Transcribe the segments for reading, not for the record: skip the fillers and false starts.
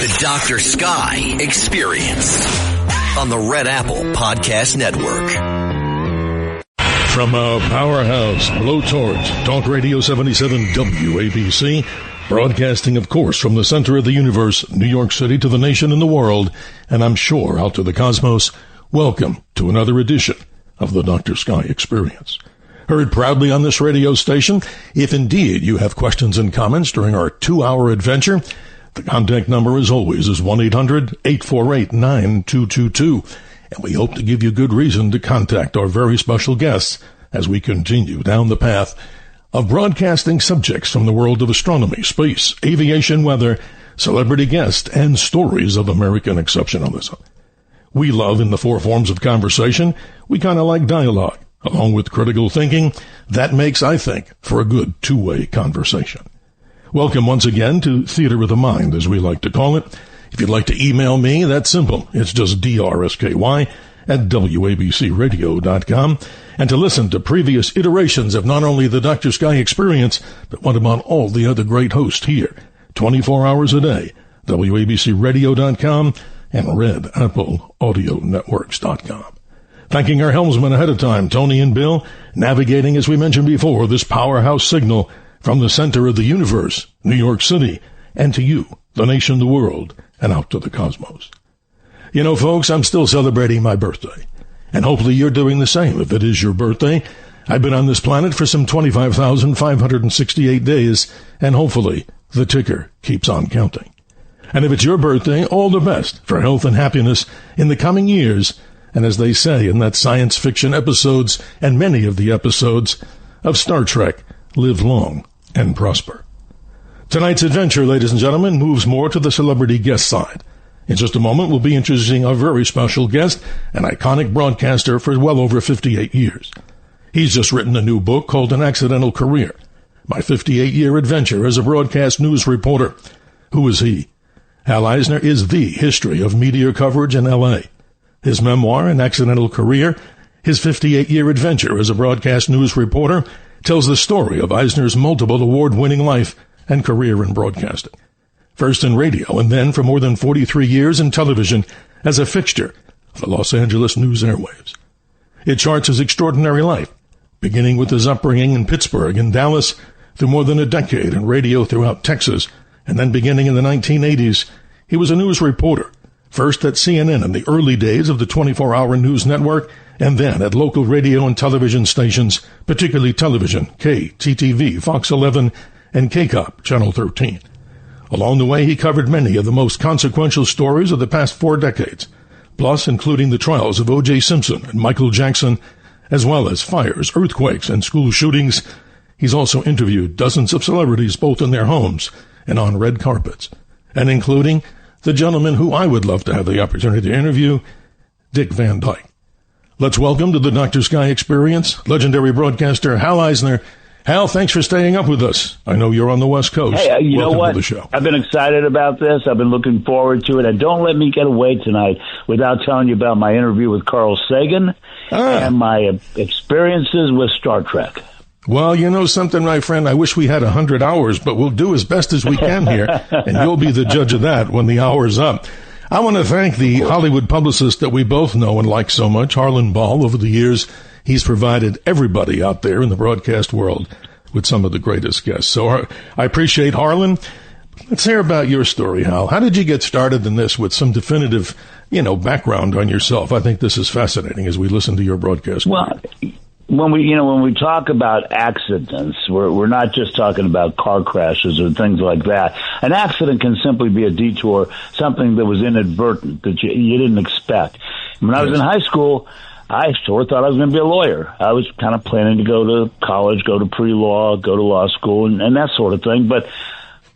The Dr. Sky Experience on the Red Apple Podcast Network. From a powerhouse, blowtorch, Talk Radio 77 WABC, broadcasting, of course, from the center of the universe, New York City, to the nation and the world, and I'm sure out to the cosmos, welcome to another edition of the Dr. Sky Experience. Heard proudly on this radio station. If indeed you have questions and comments during our 2-hour adventure, the contact number, as always, is 1-800-848-9222. And we hope to give you good reason to contact our very special guests as we continue down the path of broadcasting subjects from the world of astronomy, space, aviation, weather, celebrity guests, and stories of American exceptionalism. We love, in the four forms of conversation, we kind of like dialogue, along with critical thinking. That makes, I think, for a good two-way conversation. Welcome once again to Theater of the Mind, as we like to call it. If you'd like to email me, that's simple. It's just drsky@wabcradio.com. And to listen to previous iterations of not only the Dr. Sky Experience, but what about all the other great hosts here, 24 hours a day, wabcradio.com and redappleaudionetworks.com. Thanking our helmsmen ahead of time, Tony and Bill, navigating, as we mentioned before, this powerhouse signal from the center of the universe, New York City, and to you, the nation, the world, and out to the cosmos. You know, folks, I'm still celebrating my birthday, and hopefully you're doing the same if it is your birthday. I've been on this planet for some 25,568 days, and hopefully the ticker keeps on counting. And if it's your birthday, all the best for health and happiness in the coming years, and as they say in that science fiction episodes and many of the episodes of Star Trek, live long and prosper. Tonight's adventure, ladies and gentlemen, moves more to the celebrity guest side. In just a moment, we'll be introducing our very special guest, an iconic broadcaster for well over 58 years. He's just written a new book called An Accidental Career, My 58-Year Adventure as a Broadcast News Reporter. Who is he? Hal Eisner is the history of media coverage in L.A. His memoir, An Accidental Career, his 58-year adventure as a broadcast news reporter, tells the story of Eisner's multiple award-winning life and career in broadcasting. First in radio, and then for more than 43 years in television as a fixture of the Los Angeles news airwaves. It charts his extraordinary life, beginning with his upbringing in Pittsburgh and Dallas, through more than a decade in radio throughout Texas, and then beginning in the 1980s, he was a news reporter, first at CNN in the early days of the 24-hour news network, and then at local radio and television stations, particularly television, KTTV, Fox 11, and KCOP, Channel 13. Along the way, he covered many of the most consequential stories of the past 4 decades, plus including the trials of O.J. Simpson and Michael Jackson, as well as fires, earthquakes, and school shootings. He's also interviewed dozens of celebrities both in their homes and on red carpets, and including the gentleman who I would love to have the opportunity to interview, Dick Van Dyke. Let's welcome to the Dr. Sky Experience, legendary broadcaster Hal Eisner. Hal, thanks for staying up with us. I know you're on the West Coast. Hey, you welcome know what? To the show. I've been excited about this. I've been looking forward to it. And don't let me get away tonight without telling you about my interview with Carl Sagan and my experiences with Star Trek. Well, you know something, my friend? I wish we had 100 hours, but we'll do as best as we can here, and you'll be the judge of that when the hour's up. I want to thank the Hollywood publicist that we both know and like so much, Harlan Ball. Over the years, he's provided everybody out there in the broadcast world with some of the greatest guests. So I appreciate Harlan. Let's hear about your story, Hal. How did you get started in this with some definitive, background on yourself? I think this is fascinating as we listen to your broadcast. Well, when we talk about accidents, we're not just talking about car crashes or things like that. An accident can simply be a detour, something that was inadvertent that you didn't expect. When I was in high school, I sort of thought I was going to be a lawyer. I was kind of planning to go to college, go to pre-law, go to law school, and that sort of thing. But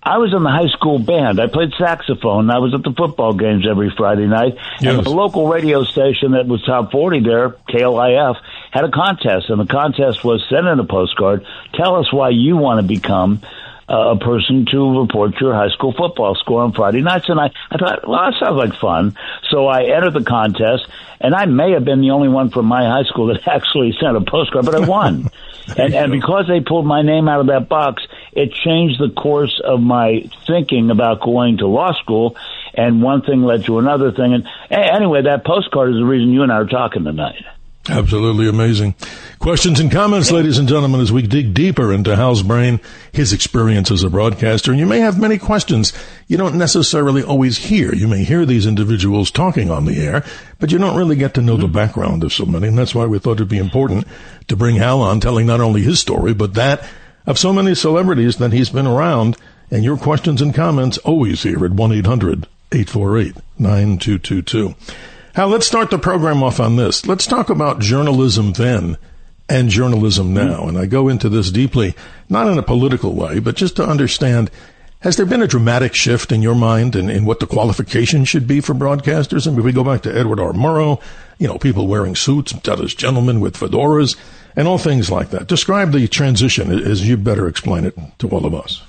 I was in the high school band. I played saxophone. I was at the football games every Friday night. Yes. And the local radio station that was top 40 there, KLIF, had a contest. And the contest was send in a postcard. Tell us why you want to become a person to report your high school football score on Friday nights. And I thought, well, that sounds like fun. So I entered the contest, and I may have been the only one from my high school that actually sent a postcard, but I won. and because they pulled my name out of that box, it changed the course of my thinking about going to law school. and one thing led to another thing. And anyway, that postcard is the reason you and I are talking tonight. Absolutely amazing. Questions and comments, ladies and gentlemen, as we dig deeper into Hal's brain, his experience as a broadcaster. And you may have many questions you don't necessarily always hear. You may hear these individuals talking on the air, but you don't really get to know the background of so many. And that's why we thought it'd be important to bring Hal on, telling not only his story, but that of so many celebrities that he's been around. And your questions and comments always here at 1-800-848-9222. Hal, let's start the program off on this. Let's talk about journalism then and journalism now. And I go into this deeply, not in a political way, but just to understand, has there been a dramatic shift in your mind in what the qualifications should be for broadcasters? I mean, if we go back to Edward R. Murrow, people wearing suits, as gentlemen with fedoras, and all things like that. Describe the transition as you better explain it to all of us.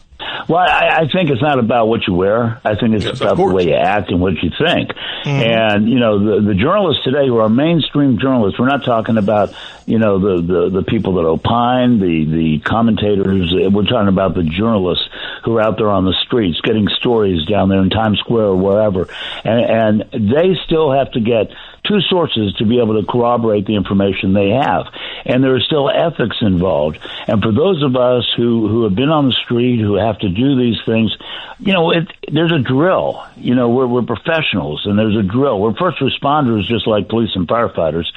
Well, I think it's not about what you wear. I think it's about the way you act and what you think. And, the journalists today who are mainstream journalists, we're not talking about, the people that opine, the commentators. We're talking about the journalists who are out there on the streets getting stories down there in Times Square or wherever. And they still have to get two sources to be able to corroborate the information they have. And there is still ethics involved. And for those of us who have been on the street, who have to do these things, there's a drill. We're professionals, and there's a drill. We're first responders just like police and firefighters.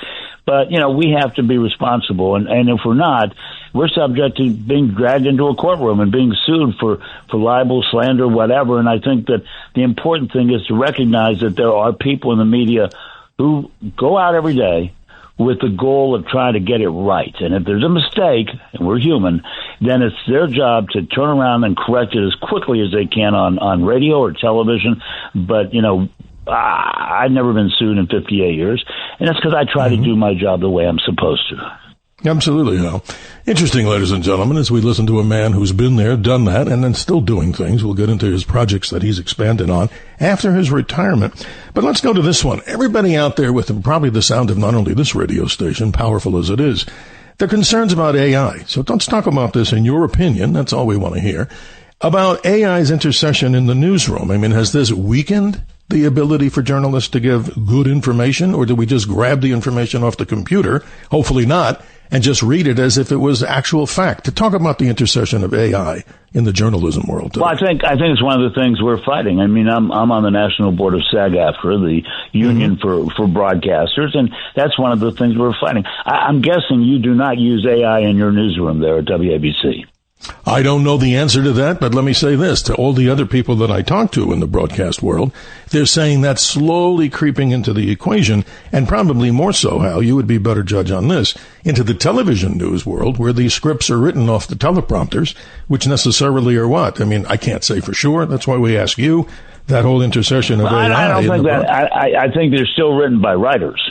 But, we have to be responsible. And if we're not, we're subject to being dragged into a courtroom and being sued for libel, slander, whatever. And I think that the important thing is to recognize that there are people in the media who go out every day with the goal of trying to get it right. And if there's a mistake, and we're human, then it's their job to turn around and correct it as quickly as they can on radio or television. But, I've never been sued in 58 years, and that's because I try to do my job the way I'm supposed to. Absolutely, Hal. Interesting, ladies and gentlemen, as we listen to a man who's been there, done that, and then still doing things. We'll get into his projects that he's expanded on after his retirement. But let's go to this one. Everybody out there with probably the sound of not only this radio station, powerful as it is, they're concerns about AI. So let's talk about this in your opinion. That's all we want to hear. About AI's intercession in the newsroom. I mean, has this weakened the ability for journalists to give good information, or do we just grab the information off the computer, hopefully not, and just read it as if it was actual fact? To talk about the intercession of AI in the journalism world today. Well, I think it's one of the things we're fighting. I mean, I'm on the national board of SAG-AFTRA, the union for broadcasters, and that's one of the things we're fighting. I'm guessing you do not use AI in your newsroom there at WABC. I don't know the answer to that, but let me say this. To all the other people that I talk to in the broadcast world, they're saying that's slowly creeping into the equation, and probably more so, Hal, you would be better judge on this, into the television news world where these scripts are written off the teleprompters, which necessarily are what? I mean, I can't say for sure. That's why we ask you that whole intercession of AI. I don't think that. I think they're still written by writers.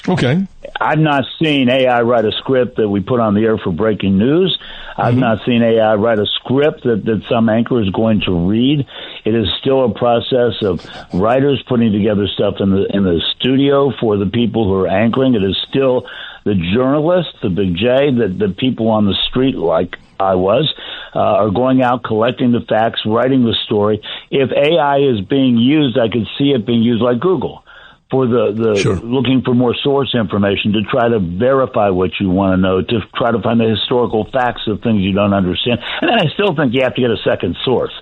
Okay. I've not seen AI write a script that we put on the air for breaking news. I've not seen AI write a script that some anchor is going to read. It is still a process of writers putting together stuff in the studio for the people who are anchoring. It is still the journalists, the big J, the people on the street like I was, are going out, collecting the facts, writing the story. If AI is being used, I could see it being used like Google, for the Sure. looking for more source information to try to verify what you want to know, to try to find the historical facts of things you don't understand. And then I still think you have to get a second source.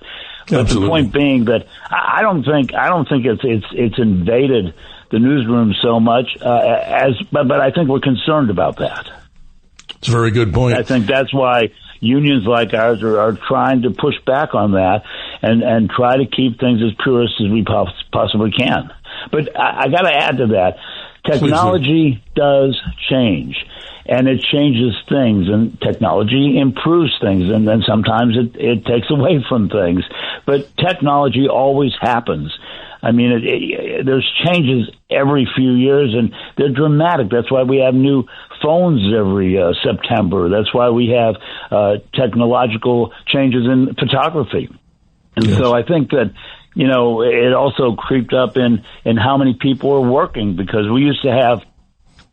But Absolutely. the point being that I don't think it's invaded the newsroom so much but I think we're concerned about that. It's a very good point. I think that's why unions like ours are trying to push back on that and try to keep things as purist as we possibly can. But I got to add to that, technology does change, and it changes things, and technology improves things, and then sometimes it takes away from things. But technology always happens. I mean, there's changes every few years, and they're dramatic. That's why we have new phones every September. That's why we have technological changes in photography. And so I think that, it also creeped up in how many people are working, because we used to have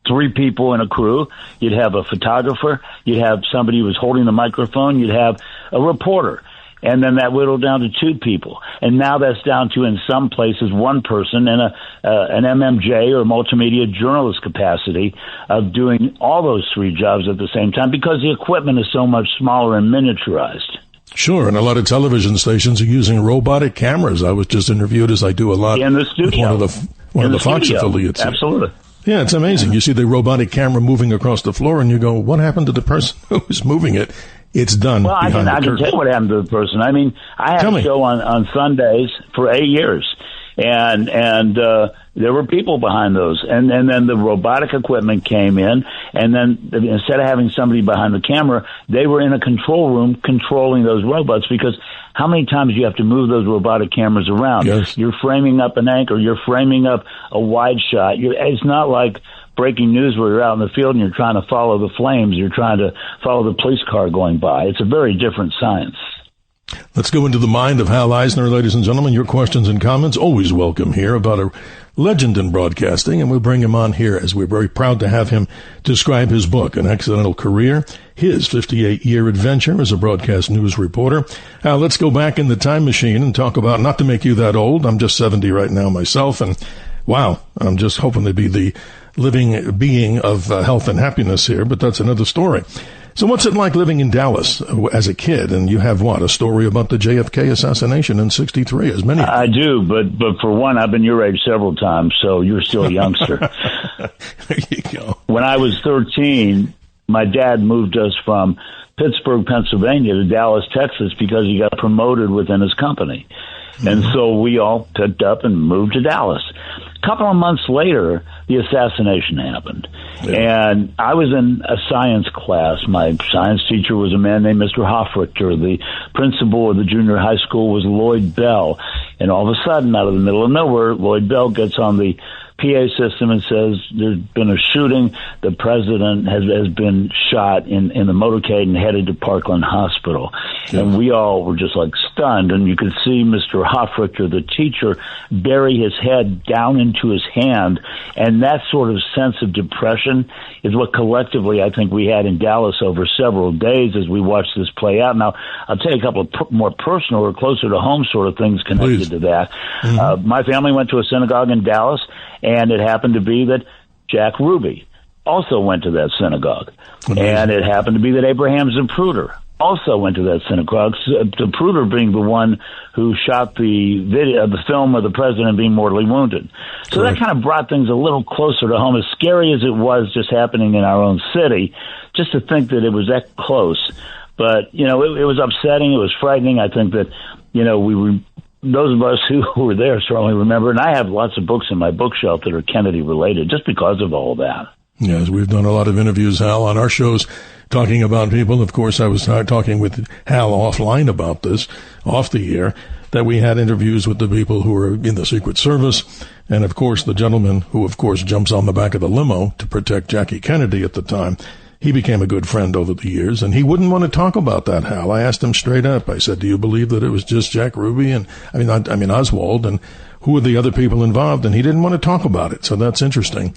3 people in a crew. You'd have a photographer, you'd have somebody who was holding the microphone, you'd have a reporter. And then that whittled down to 2 people. And now that's down to, in some places, 1 person in an MMJ or multimedia journalist capacity of doing all those 3 jobs at the same time because the equipment is so much smaller and miniaturized. Sure, and a lot of television stations are using robotic cameras. I was just interviewed, as I do a lot, in the studio. with one of the Fox affiliates. Absolutely. Yeah, it's amazing. You see the robotic camera moving across the floor, and you go, what happened to the person who was moving it? It's done. Well, I can tell you what happened to the person. I mean, I had a show on Sundays for 8 years, and there were people behind those. And then the robotic equipment came in, and then instead of having somebody behind the camera, they were in a control room controlling those robots, because how many times do you have to move those robotic cameras around? Yes. You're framing up an anchor. You're framing up a wide shot. It's not like breaking news where you're out in the field and you're trying to follow the flames. You're trying to follow the police car going by. It's a very different science. Let's go into the mind of Hal Eisner, ladies and gentlemen. Your questions and comments, always welcome here, about a legend in broadcasting, and we'll bring him on here as we're very proud to have him describe his book, An Accidental Career, his 58-year adventure as a broadcast news reporter. Now, let's go back in the time machine and talk about, not to make you that old, I'm just 70 right now myself, and wow, I'm just hoping to be the living being of health and happiness here, but that's another story. So what's it like living in Dallas as a kid? And you have a story about the JFK assassination in '63, as many. I do, but for one, I've been your age several times, so you're still a youngster. There you go. When I was 13, my dad moved us from Pittsburgh, Pennsylvania to Dallas, Texas, because he got promoted within his company. Mm-hmm. And so we all picked up and moved to Dallas. A couple of months later, the assassination happened. Yeah. And I was in a science class. My science teacher was a man named Mr. Hofrichter. The principal of the junior high school was Lloyd Bell. And all of a sudden, out of the middle of nowhere, Lloyd Bell gets on the PA system and says there's been a shooting. The president has been shot in the motorcade and headed to Parkland Hospital. Yeah. And we all were just like stunned. And you could see Mr. Hofrichter, the teacher, bury his head down into his hand. And that sort of sense of depression is what collectively I think we had in Dallas over several days as we watched this play out. Now, I'll tell you a couple of more personal or closer to home sort of things connected Please. To that. Mm-hmm. My family went to a synagogue in Dallas, and it happened to be that Jack Ruby also went to that synagogue. Amazing. And it happened to be that Abraham Zapruder also went to that synagogue, Zapruder being the one who shot the video, the film of the president being mortally wounded. So Correct. That kind of brought things a little closer to home, as scary as it was just happening in our own city, just to think that it was that close. But, it was upsetting. It was frightening. I think that, those of us who were there certainly remember, and I have lots of books in my bookshelf that are Kennedy related just because of all that. Yes, we've done a lot of interviews, Hal, on our shows talking about people. Of course, I was talking with Hal offline about this, off the air, that we had interviews with the people who were in the Secret Service, and of course the gentleman who, of course, jumps on the back of the limo to protect Jackie Kennedy at the time. He became a good friend over the years, and he wouldn't want to talk about that, Hal. I asked him straight up. I said, do you believe that it was just Jack Ruby and, Oswald, and who were the other people involved? And he didn't want to talk about it, so that's interesting.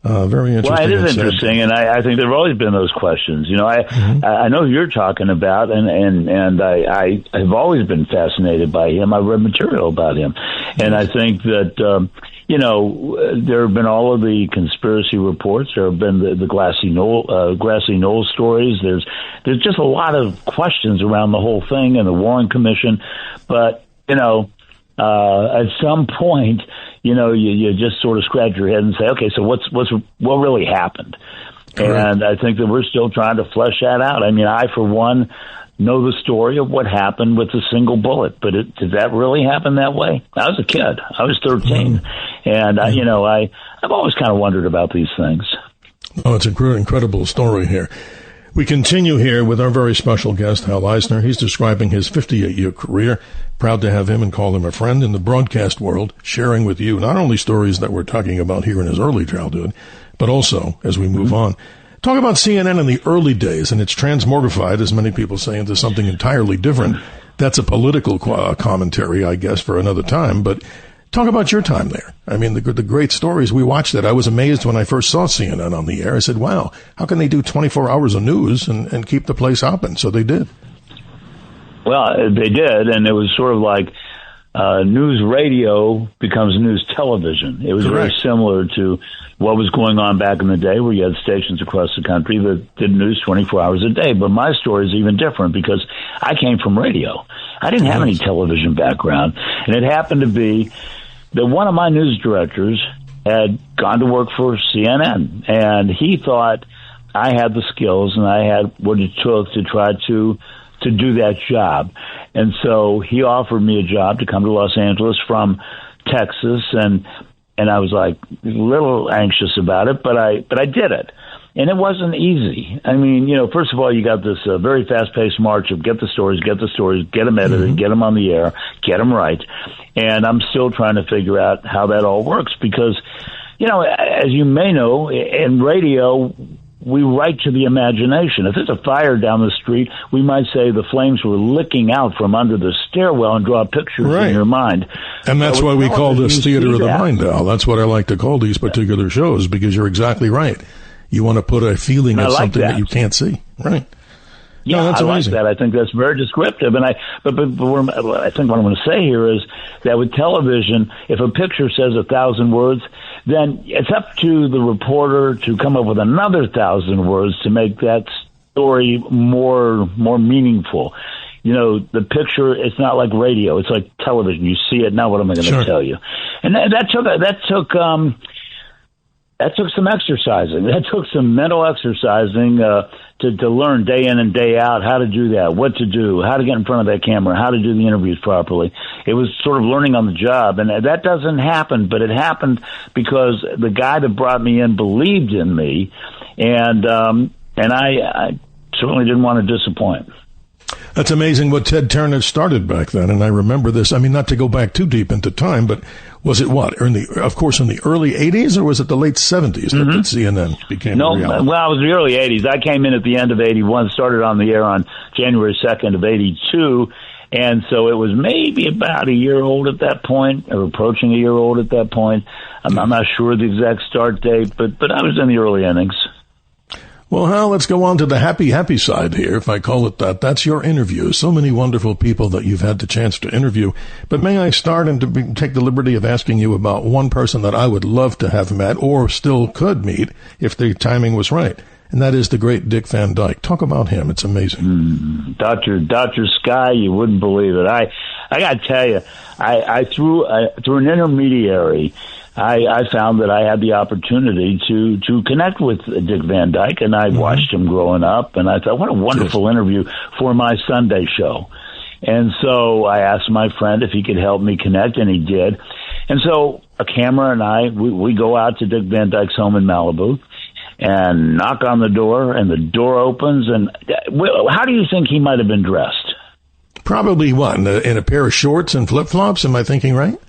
Very interesting. Well, it is interesting, and I think there have always been those questions. I know who you're talking about, and I have always been fascinated by him. I've read material about him, and I think that there have been all of the conspiracy reports. There have been the Grassy Knoll stories. There's just a lot of questions around the whole thing and the Warren Commission. But at some point, you just sort of scratch your head and say, okay, so what really happened? Correct. And I think that we're still trying to flesh that out. I mean, I, for one, know the story of what happened with the single bullet, but did that really happen that way? I was a kid. I was 13. And, I've always kind of wondered about these things. Oh, it's an incredible story here. We continue here with our very special guest, Hal Eisner. He's describing his 58-year career. Proud to have him and call him a friend in the broadcast world, sharing with you not only stories that we're talking about here in his early childhood, but also as we move on. Talk about CNN in the early days, and it's transmogrified, as many people say, into something entirely different. That's a political commentary, I guess, for another time, but talk about your time there. I mean, the great stories. We watched it. I was amazed when I first saw CNN on the air. I said, wow, how can they do 24 hours of news and keep the place open? So they did. Well, they did, and it was sort of like news radio becomes news television. It was Correct. very similar to what was going on back in the day, where you had stations across the country that did news 24 hours a day. But my story is even different because I came from radio. I didn't have any television background, and it happened to be that one of my news directors had gone to work for CNN, and he thought I had the skills and I had what it took to try to do that job. And so he offered me a job to come to Los Angeles from Texas, and I was like a little anxious about it, but I did it. And it wasn't easy. I mean, first of all, you got this very fast-paced march of get the stories, get them edited, get them on the air, get them right. And I'm still trying to figure out how that all works because, as you may know, in radio, we write to the imagination. If there's a fire down the street, we might say the flames were licking out from under the stairwell and draw pictures in your mind. And that's why we call this theater of the mind, Al. That's what I like to call these particular shows, because you're exactly right. You want to put a feeling of something that you can't see. Right. Yeah, no, that's I amazing. like that. I think that's very descriptive. And I think what I'm going to say here is that with television, if a picture says 1,000 words, then it's up to the reporter to come up with another 1,000 words to make that story more meaningful. The picture, it's not like radio. It's like television. You see it. Now what am I going to tell you? And that took some exercising. That took some mental exercising to learn day in and day out how to do that, what to do, how to get in front of that camera, how to do the interviews properly. It was sort of learning on the job, and that doesn't happen, but it happened because the guy that brought me in believed in me, and I certainly didn't want to disappoint. That's amazing what Ted Turner started back then, and I remember this. I mean, not to go back too deep into time, but was it in the early 80s, or was it the late 70s that CNN became a reality? Well, it was the early 80s. I came in at the end of 81, started on the air on January 2nd of 82, and so it was maybe about a year old at that point, or approaching a year old at that point. I'm not sure the exact start date, but I was in the early innings. Well, Hal, let's go on to the happy side here, if I call it that. That's your interview. So many wonderful people that you've had the chance to interview. But may I start and take the liberty of asking you about one person that I would love to have met, or still could meet, if the timing was right. And that is the great Dick Van Dyke. Talk about him. It's amazing. Dr. Sky, you wouldn't believe it. I got to tell you, I through an intermediary, I found that I had the opportunity to connect with Dick Van Dyke, and I watched him growing up, and I thought, what a wonderful interview for my Sunday show. And so I asked my friend if he could help me connect, and he did. And so a camera and I, we go out to Dick Van Dyke's home in Malibu and knock on the door, and the door opens, and how do you think he might have been dressed? Probably what, in a pair of shorts and flip-flops? Am I thinking right?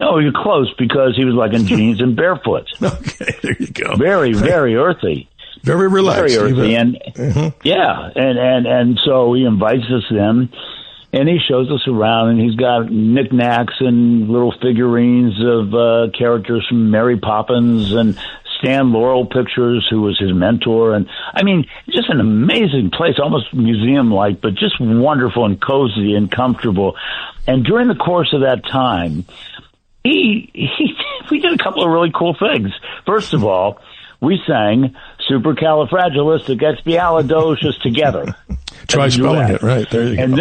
No, you're close, because he was like in jeans and barefoot. Okay, there you go. Very, very earthy. Very relaxed. Very earthy. And yeah, and so he invites us in, and he shows us around, and he's got knickknacks and little figurines of characters from Mary Poppins and Stan Laurel pictures, who was his mentor. And I mean, just an amazing place, almost museum-like, but just wonderful and cozy and comfortable. And during the course of that time, we did a couple of really cool things. First of all, we sang Supercalifragilisticexpialidocious together. Try spelling it right. There you go. And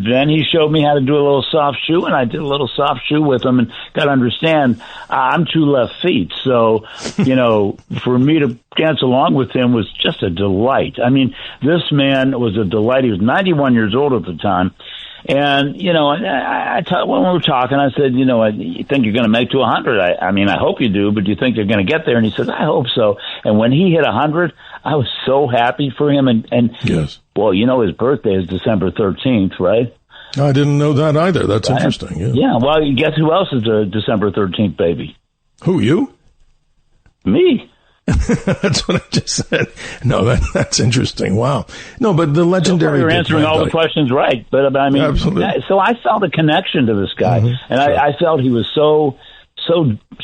then he showed me how to do a little soft shoe, and I did a little soft shoe with him. And got to understand, I'm 2 left feet, so for me to dance along with him was just a delight. I mean, this man was a delight. He was 91 years old at the time. And, when we were talking, I said, you think you're going to make to 100? I mean, I hope you do, but do you think you're going to get there? And he says, I hope so. And when he hit 100, I was so happy for him. And yes. Well, his birthday is December 13th, right? I didn't know that either. That's interesting. Yeah. Well, guess who else is a December 13th baby? Who, you? Me. That's what I just said. No, that's interesting. Wow. No, but the legendary. You're answering all the questions right, but I mean, absolutely. So I felt a connection to this guy, and I felt he was so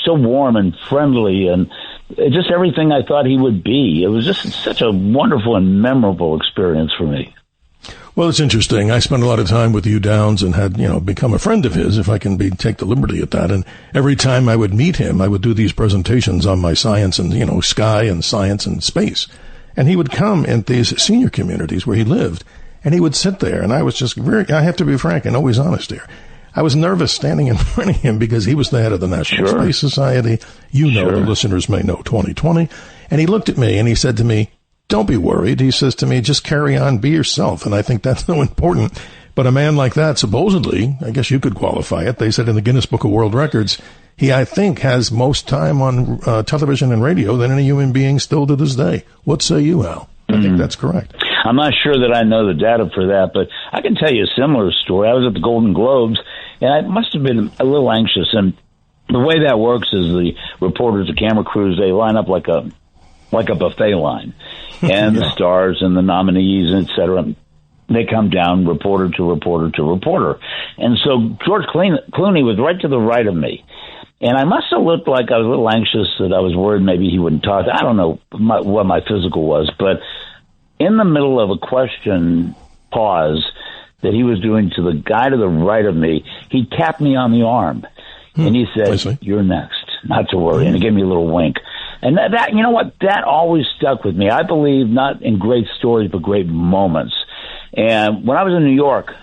warm and friendly, and just everything I thought he would be. It was just such a wonderful and memorable experience for me. Well, it's interesting. I spent a lot of time with Hugh Downs and had, become a friend of his, if I can take the liberty at that. And every time I would meet him, I would do these presentations on my science and, sky and science and space. And he would come in these senior communities where he lived, and he would sit there. And I was just I have to be frank and always honest here. I was nervous standing in front of him because he was the head of the National Space Society. The listeners may know 2020. And he looked at me and he said to me, "Don't be worried." He says to me, "Just carry on, be yourself." And I think that's so important. But a man like that, supposedly, I guess you could qualify it, they said in the Guinness Book of World Records, he, I think, has most time on television and radio than any human being still to this day. What say you, Hal? I think that's correct. I'm not sure that I know the data for that, but I can tell you a similar story. I was at the Golden Globes, and I must have been a little anxious. And the way that works is the reporters, the camera crews, they line up like a buffet line. And the stars and the nominees, et cetera, they come down reporter to reporter to reporter. And so George Clooney was right to the right of me. And I must have looked like I was a little anxious, that I was worried maybe he wouldn't talk. I don't know what my physical was, but in the middle of a question pause that he was doing to the guy to the right of me, he tapped me on the arm. And he said, "You're next, not to worry." And he gave me a little wink. And that, you know what, that always stuck with me. I believe not in great stories, but great moments. And when I was in New York,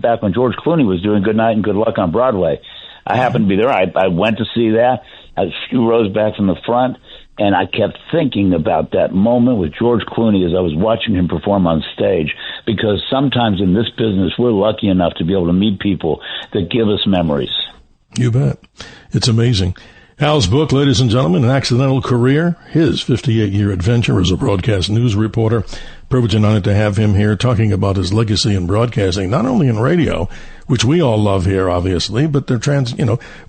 back when George Clooney was doing Good Night and Good Luck on Broadway, I happened to be there. I went to see that. I was a few rows back from the front, and I kept thinking about that moment with George Clooney as I was watching him perform on stage, because sometimes in this business, we're lucky enough to be able to meet people that give us memories. You bet. It's amazing. Hal's book, ladies and gentlemen, An Accidental Career, his 58-year adventure as a broadcast news reporter. Privilege and honor to have him here talking about his legacy in broadcasting, not only in radio, which we all love here, obviously, but they're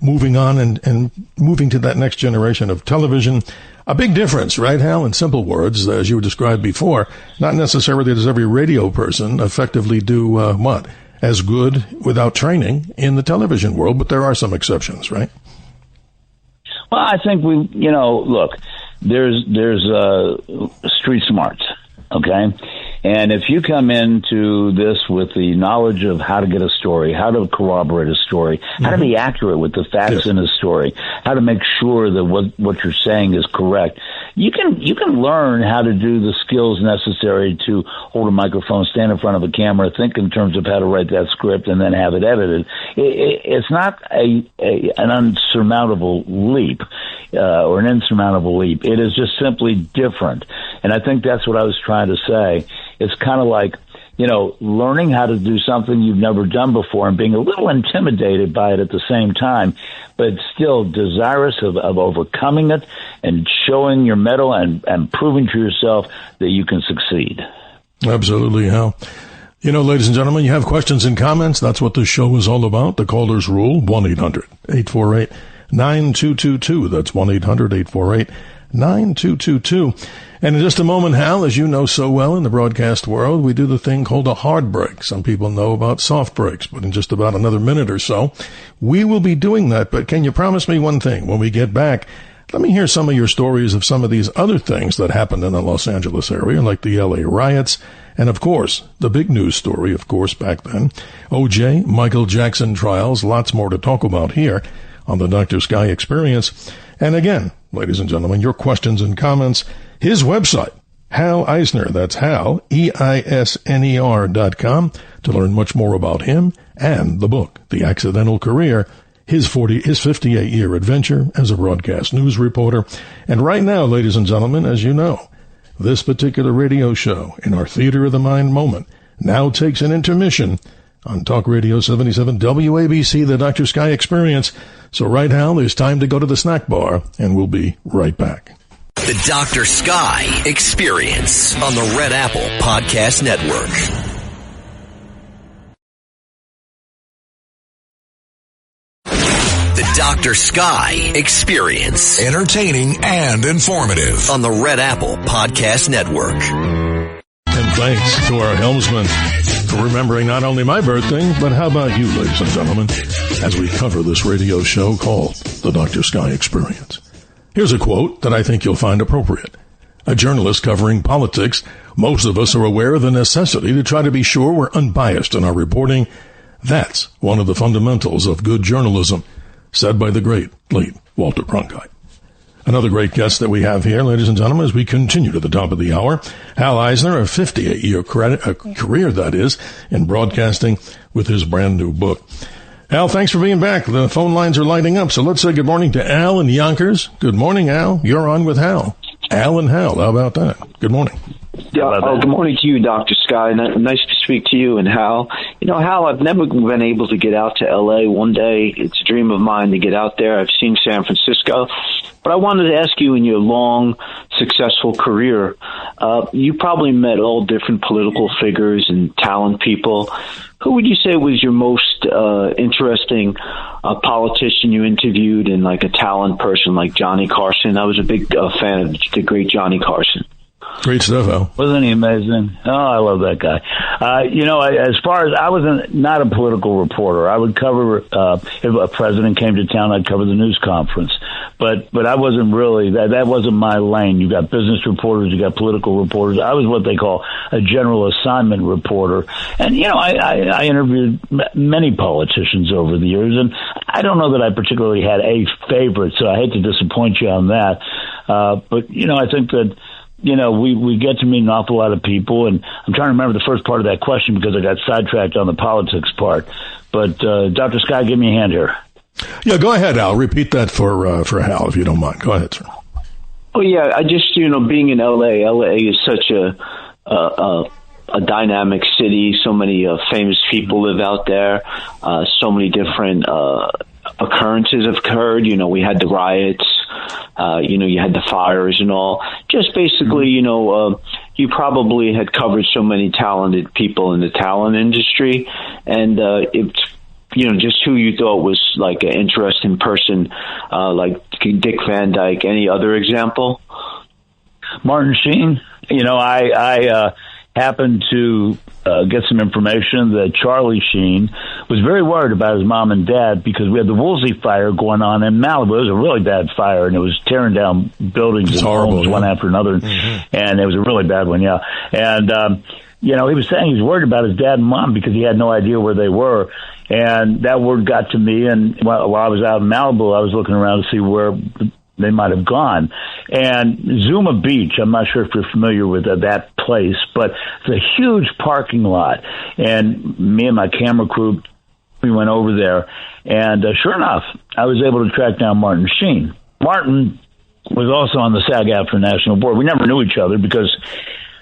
moving on and moving to that next generation of television. A big difference, right, Hal? In simple words, as you described before, not necessarily does every radio person effectively do as good without training in the television world, but there are some exceptions, right? Well, I think look, there's street smarts, okay? And if you come into this with the knowledge of how to get a story, how to corroborate a story, how to be accurate with the facts in a story, how to make sure that what you're saying is correct, you can learn how to do the skills necessary to hold a microphone, stand in front of a camera, think in terms of how to write that script, and then have it edited. It's not an unsurmountable leap or an insurmountable leap. It is just simply different. And I think that's what I was trying to say. It's kind of like, learning how to do something you've never done before and being a little intimidated by it at the same time, but still desirous of overcoming it and showing your mettle and proving to yourself that you can succeed. Absolutely, Hal. Ladies and gentlemen, you have questions and comments. That's what this show is all about. The caller's rule, 1-800-848-9222. That's 1-800-848-9222. And in just a moment, Hal, as you know so well in the broadcast world, we do the thing called a hard break. Some people know about soft breaks, but in just about another minute or so, we will be doing that. But can you promise me one thing? When we get back, let me hear some of your stories of some of these other things that happened in the Los Angeles area, like the LA riots. And, of course, the big news story, of course, back then, O.J., Michael Jackson trials, lots more to talk about here on the Dr. Sky Experience. And again, ladies and gentlemen, your questions and comments, his website, Hal Eisner, that's Hal, EISNER.com, to learn much more about him and the book, The Accidental Career, his 58-year adventure as a broadcast news reporter. And right now, ladies and gentlemen, as you know, this particular radio show in our Theater of the Mind moment now takes an intermission on Talk Radio 77 WABC, the Dr. Sky Experience. So right now, there's time to go to the snack bar, and we'll be right back. The Dr. Sky Experience on the Red Apple Podcast Network. The Dr. Sky Experience. Entertaining and informative on the Red Apple Podcast Network. And thanks to our helmsman for remembering not only my birthday, but how about you, ladies and gentlemen, as we cover this radio show called The Dr. Sky Experience. Here's a quote that I think you'll find appropriate. A journalist covering politics, most of us are aware of the necessity to try to be sure we're unbiased in our reporting. That's one of the fundamentals of good journalism, said by the great, late Walter Cronkite. Another great guest that we have here, ladies and gentlemen, as we continue to the top of the hour, Hal Eisner, a 58-year career, that is, in broadcasting with his brand new book. Al, thanks for being back. The phone lines are lighting up, so let's say good morning to Al in Yonkers. Good morning, Al. You're on with Hal. Al and Hal, how about that? Good morning. Good morning to you, Dr. Sky. Nice to speak to you and Hal. You know, Hal, I've never been able to get out to L.A. One day, it's a dream of mine to get out there. I've seen San Francisco. But I wanted to ask you, in your long, successful career, you probably met all different political figures and talent people. Who would you say was your most interesting politician you interviewed, and like a talent person like Johnny Carson? I was a big fan of the great Johnny Carson. Great stuff, Al. Wasn't he amazing? Oh, I love that guy. As far as I was not a political reporter, I would cover if a president came to town, I'd cover the news conference. But I wasn't really that wasn't my lane. You got business reporters, you got political reporters. I was what they call a general assignment reporter. And I interviewed many politicians over the years, and I don't know that I particularly had a favorite. So I hate to disappoint you on that. But I think that. We get to meet an awful lot of people, and I'm trying to remember the first part of that question because I got sidetracked on the politics part. But Dr. Sky, give me a hand here. Yeah, go ahead, Al. Repeat that for Hal, if you don't mind. Go ahead, sir. Oh yeah, I just being in LA is such a dynamic city. So many famous people live out there. So many different occurrences have occurred. We had the riots. You had the fires and all. Just basically, you probably had covered so many talented people in the talent industry, and it's just who you thought was like an interesting person, like Dick Van Dyke. Any other example? Martin Sheen. I happened to get some information that Charlie Sheen was very worried about his mom and dad because we had the Woolsey fire going on in Malibu. It was a really bad fire, and it was tearing down buildings and homes one after another, and it was a really bad one, yeah. And, he was saying he was worried about his dad and mom because he had no idea where they were, and that word got to me, and while I was out in Malibu, I was looking around to see where they might have gone. And Zuma Beach, I'm not sure if you're familiar with that place, but it's a huge parking lot. And me and my camera crew, we went over there. And sure enough, I was able to track down Martin Sheen. Martin was also on the SAG-AFTRA National Board. We never knew each other because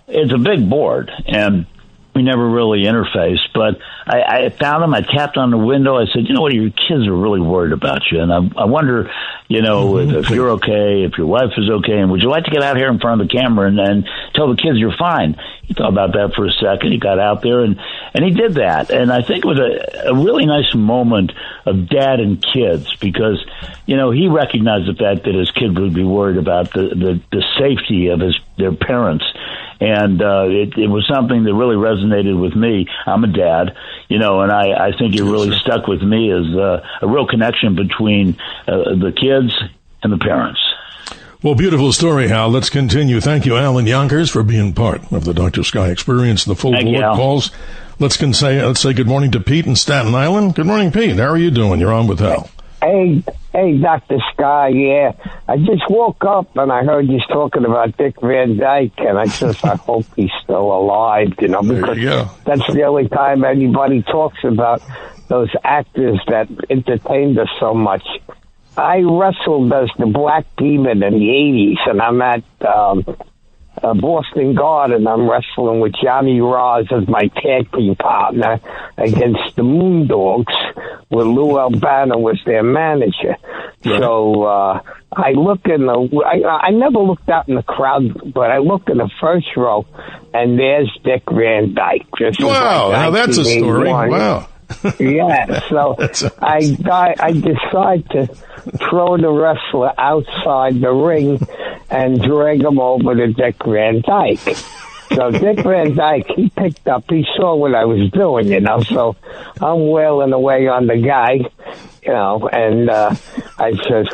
it's a big board, and we never really interfaced, but I found him. I tapped on the window. I said, what, your kids are really worried about you. And I wonder, if you're okay, if your wife is okay, and would you like to get out here in front of the camera and tell the kids you're fine? He thought about that for a second. He got out there and he did that. And I think it was a really nice moment of dad and kids because, he recognized the fact that his kid would be worried about the safety of their parents. And it was something that really resonated with me. I'm a dad, and I think it really stuck with me as a real connection between the kids and the parents. Well, beautiful story, Hal. Let's continue. Thank you, Alan Yonkers, for being part of the Dr. Sky experience. The full board calls. Let's say good morning to Pete in Staten Island. Good morning, Pete. How are you doing? You're on with Hal. Hey, Dr. Sky, yeah. I just woke up and I heard you talking about Dick Van Dyke, and I hope he's still alive, because that's the only time anybody talks about those actors that entertained us so much. I wrestled as the Black Demon in the 80s, and I'm at Boston Garden. I'm wrestling with Johnny Roz as my tag team partner against the Moondogs, where Lou Albano was their manager. Yeah. So I look I never looked out in the crowd, but I look in the first row, and there's Dick Van Dyke. Wow, now that's a story. Wow. Yeah, so I decide to throw the wrestler outside the ring and drag him over to Dick Van Dyke. So Dick Van Dyke, he saw what I was doing, so I'm wailing away on the guy, and I says,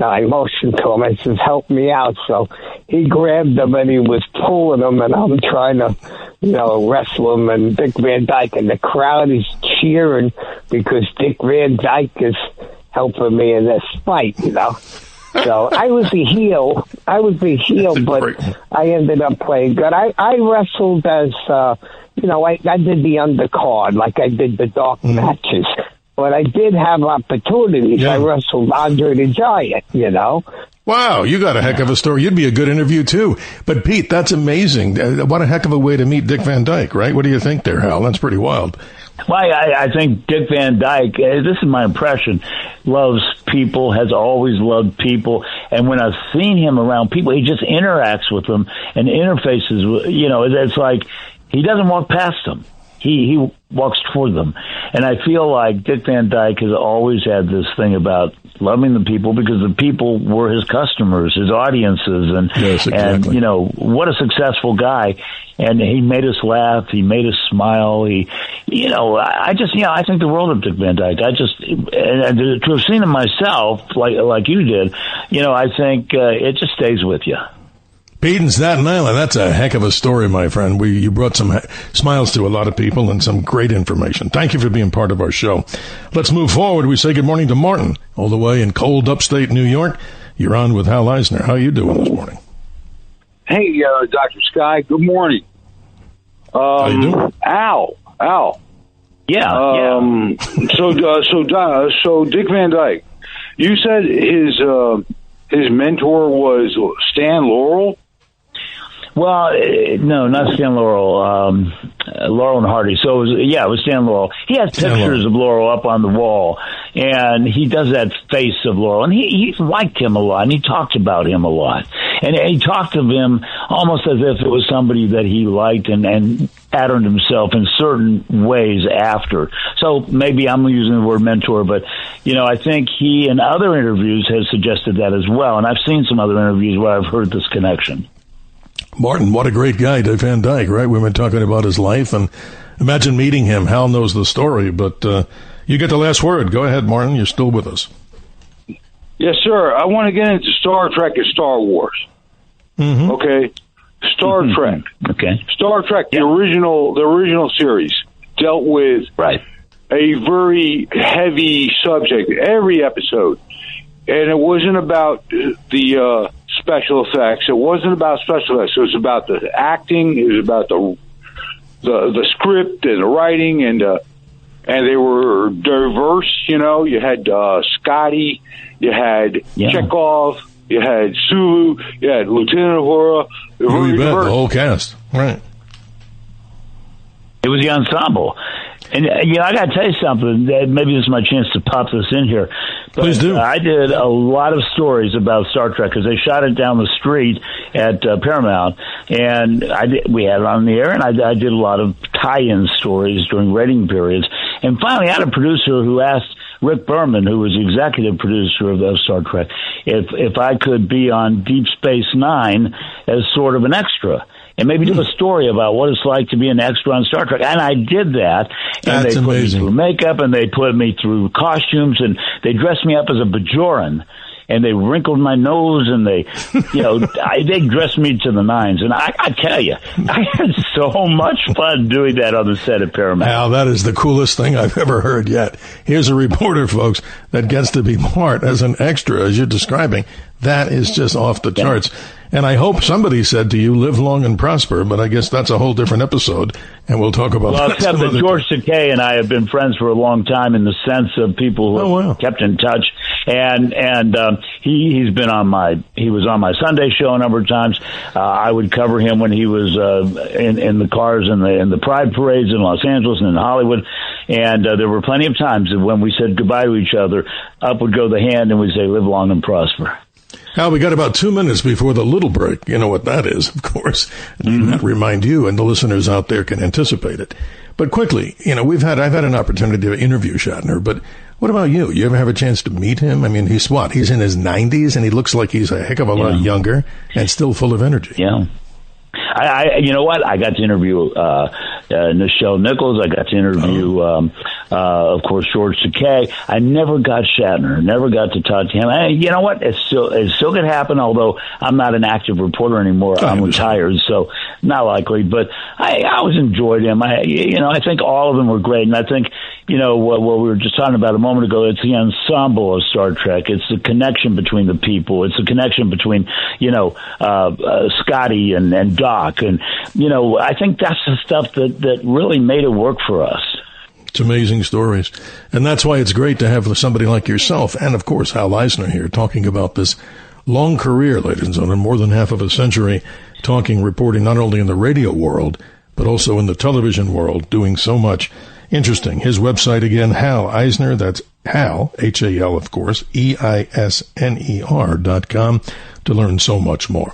I motioned to him, I says, help me out. So he grabbed him and he was pulling him, and I'm trying to, wrestle him, and Dick Van Dyke, and the crowd is cheering because Dick Van Dyke is helping me in this fight, So I was the heel. But I ended up playing good. I wrestled as, I did the undercard, like I did the dark matches. But I did have opportunities. Yeah. I wrestled Andre the Giant, Wow, you got a heck of a story. You'd be a good interview, too. But, Pete, that's amazing. What a heck of a way to meet Dick Van Dyke, right? What do you think there, Hal? That's pretty wild. Well, I think Dick Van Dyke, this is my impression, loves people, has always loved people. And when I've seen him around people, he just interacts with them and interfaces with, it's like he doesn't walk past them. He walks toward them. And I feel like Dick Van Dyke has always had this thing about loving the people because the people were his customers, his audiences. And, yes, exactly. And what a successful guy. And he made us laugh. He made us smile. I think the world of Dick Van Dyke. And to have seen him myself, like you did, I think it just stays with you. Pete in Staten Island, that's a heck of a story, my friend. You brought some smiles to a lot of people and some great information. Thank you for being part of our show. Let's move forward. We say good morning to Martin, all the way in cold upstate New York. You're on with Hal Eisner. How are you doing this morning? Hey, Dr. Sky, good morning. How you doing? Al. Yeah. So Dick Van Dyke, you said his mentor was Stan Laurel? Well, no, not Stan Laurel. Laurel and Hardy. So it was Stan Laurel. He has pictures of Laurel up on the wall, and he does that face of Laurel, and he liked him a lot, and he talked about him a lot, and he talked of him almost as if it was somebody that he liked and patterned himself in certain ways after. So maybe I'm using the word mentor, but I think he in other interviews has suggested that as well, and I've seen some other interviews where I've heard this connection. Martin, what a great guy, Dick Van Dyke, right? We've been talking about his life, and imagine meeting him. Hal knows the story, but you get the last word. Go ahead, Martin. You're still with us. Yes, sir. I want to get into Star Trek and Star Wars. Mm-hmm. Okay? Star Trek. Okay. Star Trek, the original series, dealt with a very heavy subject every episode. And it wasn't about the special effects. It wasn't about special effects. It was about the acting. It was about the script and the writing, and they were diverse. You had Scotty, you had Chekhov, you had Sulu, you had Lieutenant Uhura. You bet, the whole cast, right? It was the ensemble. And, I got to tell you something. Maybe this is my chance to pop this in here. But, please do. I did a lot of stories about Star Trek because they shot it down the street at Paramount. And we had it on the air, and I did a lot of tie-in stories during rating periods. And finally, I had a producer who asked Rick Berman, who was the executive producer of Star Trek, if I could be on Deep Space Nine as sort of an extra. And maybe do a story about what it's like to be an extra on Star Trek. And I did that. And That's they put amazing. me through makeup, and they put me through costumes, and they dressed me up as a Bajoran. And they wrinkled my nose, and they dressed me to the nines. And I tell you, I had so much fun doing that on the set at Paramount. Al, that is the coolest thing I've ever heard yet. Here's a reporter, folks, that gets to be part as an extra, as you're describing. That is just off the charts. And I hope somebody said to you, live long and prosper, but I guess that's a whole different episode, and we'll talk about that. Except that George Takei and I have been friends for a long time in the sense of people who have kept in touch. And he was on my Sunday show a number of times. I would cover him when he was in the cars in the Pride parades in Los Angeles and in Hollywood. And there were plenty of times that when we said goodbye to each other, up would go the hand and we'd say, live long and prosper. Hal, we got about 2 minutes before the little break. You know what that is, of course. That remind you, and the listeners out there can anticipate it. But quickly, I've had an opportunity to interview Shatner, but what about you? You ever have a chance to meet him? I mean, he's in his 90s, and he looks like he's a heck of a lot younger and still full of energy. Yeah. You know what? I got to interview Nichelle Nichols. I got to interview of course, George Takei. I never got Shatner, never got to talk to him. You know what? It still could happen, although I'm not an active reporter anymore. I'm retired, so not likely. But I always enjoyed him. I think all of them were great, and I think, what we were just talking about a moment ago, it's the ensemble of Star Trek. It's the connection between the people. It's the connection between, Scotty and Doc. And, I think that's the stuff that really made it work for us. It's amazing stories. And that's why it's great to have somebody like yourself and, of course, Hal Eisner here talking about this long career, ladies and gentlemen, more than half of a century, reporting not only in the radio world, but also in the television world, doing so much interesting. His website, again, Hal Eisner, that's Hal, H-A-L, of course, EISNER.com, to learn so much more.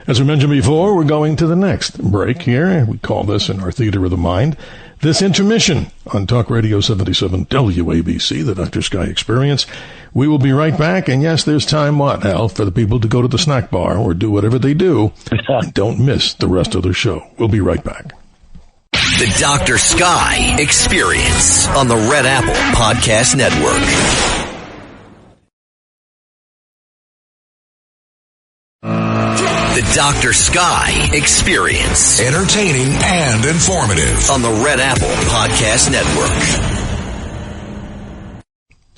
As we mentioned before, we're going to the next break here. We call this in our Theater of the Mind, this intermission on Talk Radio 77 WABC, the Dr. Sky Experience. We will be right back. And yes, there's time, Hal, for the people to go to the snack bar or do whatever they do. And don't miss the rest of the show. We'll be right back. The Dr. Sky Experience on the Red Apple Podcast Network. The Dr. Sky Experience. Entertaining and informative on the Red Apple Podcast Network.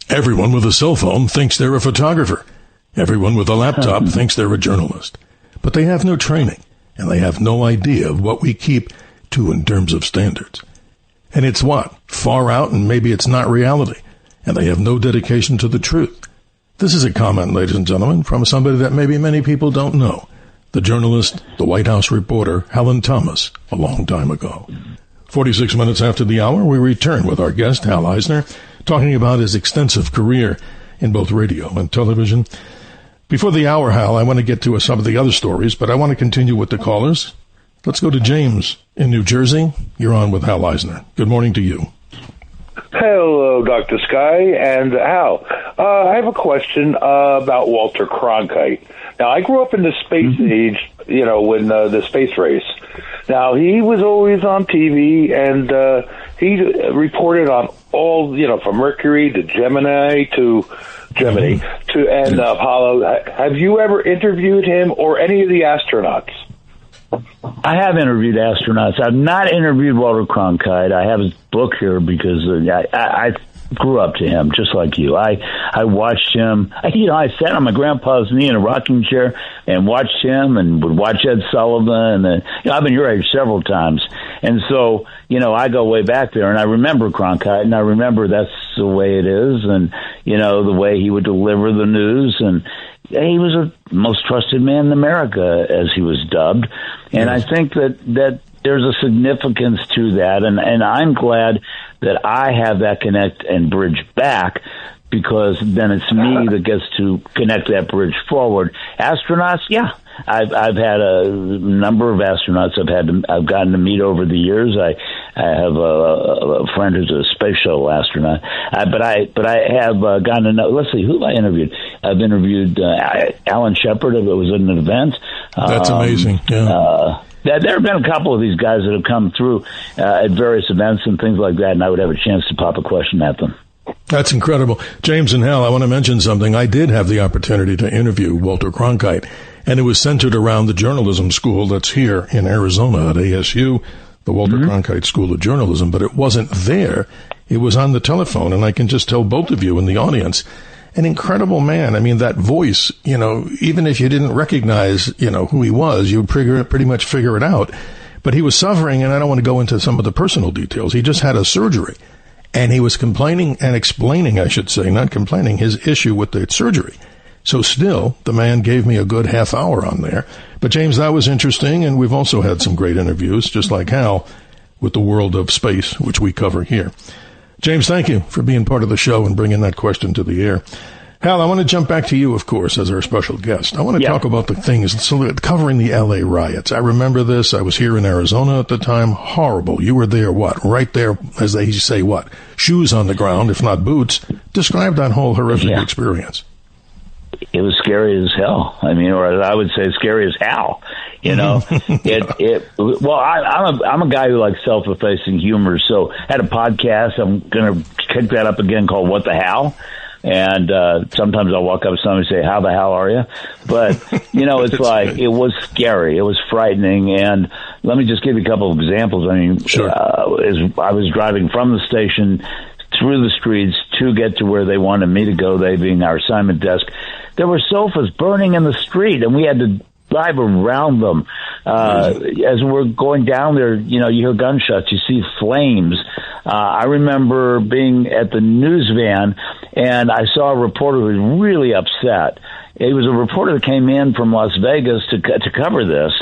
Everyone with a cell phone thinks they're a photographer. Everyone with a laptop thinks they're a journalist. But they have no training, and they have no idea of what we keep to in terms of standards. And it's far out, and maybe it's not reality. And they have no dedication to the truth. This is a comment, ladies and gentlemen, from somebody that maybe many people don't know. The journalist, the White House reporter, Helen Thomas, a long time ago. 46 minutes after the hour, we return with our guest, Hal Eisner, talking about his extensive career in both radio and television. Before the hour, Hal, I want to get to some of the other stories, but I want to continue with the callers. Let's go to James in New Jersey. You're on with Hal Eisner. Good morning to you. Hello, Dr. Sky and Hal. I have a question about Walter Cronkite. Now, I grew up in the space age, when the space race. Now, he was always on TV, and he reported on all, from Mercury to Gemini to Apollo. Have you ever interviewed him or any of the astronauts? I have interviewed astronauts. I've not interviewed Walter Cronkite. I have his book here because I grew up to him, just like you. I watched him. I sat on my grandpa's knee in a rocking chair and watched him, and would watch Ed Sullivan. And I've been your age several times, and so I go way back there, and I remember Cronkite, and I remember that's the way it is, and the way he would deliver the news, and he was the most trusted man in America, as he was dubbed. And I think that there's a significance to that. And I'm glad that I have that connect and bridge back, because then it's me that gets to connect that bridge forward. Astronauts, yeah. I've had a number of astronauts I've gotten to meet over the years. I have a friend who's a space shuttle astronaut. But I have gotten to know. Let's see, who have I interviewed? I've interviewed Alan Shepard. It was at an event. That's amazing. Yeah. There have been a couple of these guys that have come through at various events and things like that, and I would have a chance to pop a question at them. That's incredible. James and Hal, I want to mention something. I did have the opportunity to interview Walter Cronkite, and it was centered around the journalism school that's here in Arizona at ASU, the Walter Cronkite School of Journalism, but it wasn't there. It was on the telephone, and I can just tell both of you in the audience, an incredible man. I mean, that voice, even if you didn't recognize, who he was, you would pretty much figure it out. But he was suffering, and I don't want to go into some of the personal details. He just had a surgery, and he was complaining and explaining, I should say, not complaining, his issue with the surgery. So still, the man gave me a good half hour on there. But James, that was interesting, and we've also had some great interviews, just like Hal, with the world of space, which we cover here. James, thank you for being part of the show and bringing that question to the air. Hal, I want to jump back to you, of course, as our special guest. I want to talk about the things covering the L.A. riots. I remember this. I was here in Arizona at the time. Horrible. You were there, right there, as they say, shoes on the ground, if not boots. Describe that whole horrific experience. It was scary as hell. I mean, or I would say scary as hell. Well, I'm a guy who likes self-effacing humor. So I had a podcast. I'm going to picked that up again called What the Hal. And sometimes I'll walk up to somebody and say, how the hell are you? But, it's like, it was scary. It was frightening. And let me just give you a couple of examples. I mean, sure. As I was driving from the station through the streets to get to where they wanted me to go, they being our assignment desk, there were sofas burning in the street, and we had to drive around them. As we're going down there, you hear gunshots, you see flames. I remember being at the news van, and I saw a reporter who was really upset. He was a reporter that came in from Las Vegas to cover this,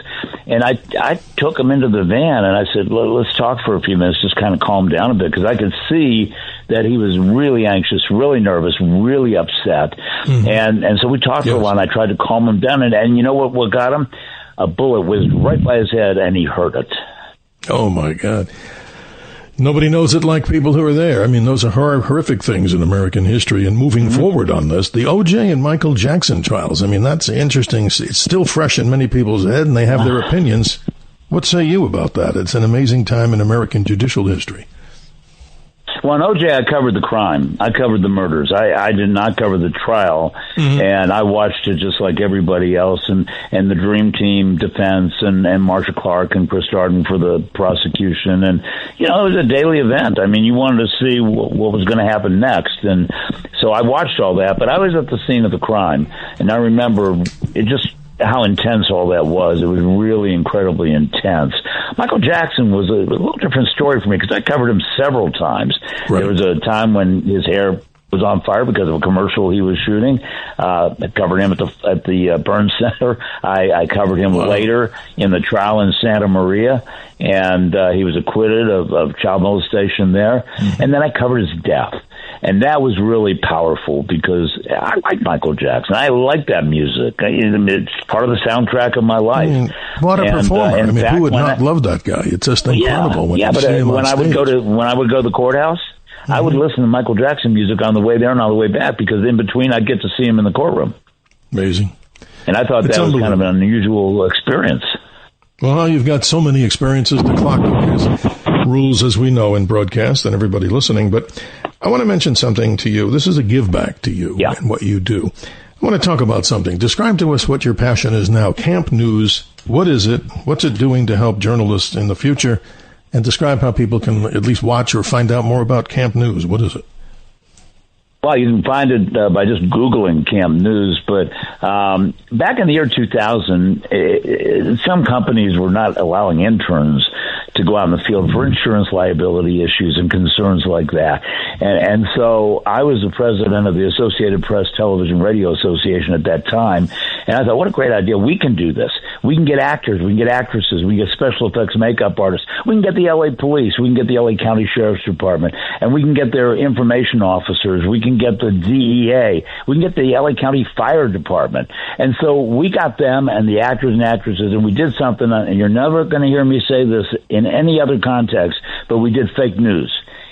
and I took him into the van, and I said, let's talk for a few minutes, just kind of calm down a bit, because I could see that he was really anxious, really nervous, really upset. Mm-hmm. And so we talked for a while, and I tried to calm him down, and you know what got him? A bullet whizzed right by his head, and he heard it. Oh, my God. Nobody knows it like people who are there. I mean, those are horrific things in American history. And moving forward on this, the O.J. and Michael Jackson trials, I mean, that's interesting. It's still fresh in many people's head, and they have their opinions. What say you about that? It's an amazing time in American judicial history. Well, in O.J., I covered the crime. I covered the murders. I did not cover the trial, and I watched it just like everybody else, and the Dream Team defense, and Marsha Clark and Chris Darden for the prosecution, and, it was a daily event. I mean, you wanted to see what was going to happen next, and so I watched all that, but I was at the scene of the crime, and I remember it just how intense all that was. It was really incredibly intense. Michael Jackson was a little different story for me because I covered him several times. Right. There was a time when his hair was on fire because of a commercial he was shooting. I covered him at the Burn Center. I covered him later in the trial in Santa Maria, and he was acquitted of child molestation there. And then I covered his death. And that was really powerful because I like Michael Jackson. I like that music. It's part of the soundtrack of my life. What a performer! I mean, who would not love that guy? It's just incredible when you see him on stage. When I would go to the courthouse, I would listen to Michael Jackson music on the way there and on the way back because in between I'd get to see him in the courtroom. Amazing. And I thought that was kind of an unusual experience. Well, you've got so many experiences. The clock has rules, as we know, in broadcast and everybody listening. But I want to mention something to you. This is a give back to you and what you do. I want to talk about something. Describe to us what your passion is now. Camp News, what is it? What's it doing to help journalists in the future? And describe how people can at least watch or find out more about Camp News. What is it? Well, you can find it by just Googling Camp News. But back in the year 2000, some companies were not allowing interns to go out in the field for insurance liability issues and concerns like that. And so I was the president of the Associated Press Television Radio Association at that time. And I thought, what a great idea. We can do this. We can get actors. We can get actresses. We can get special effects makeup artists. We can get the LA Police. We can get the LA County Sheriff's Department. And we can get their information officers. We can get the DEA. We can get the LA County Fire Department. And so we got them and the actors and actresses, and we did something, and you're never going to hear me say this in any other context, but we did fake news.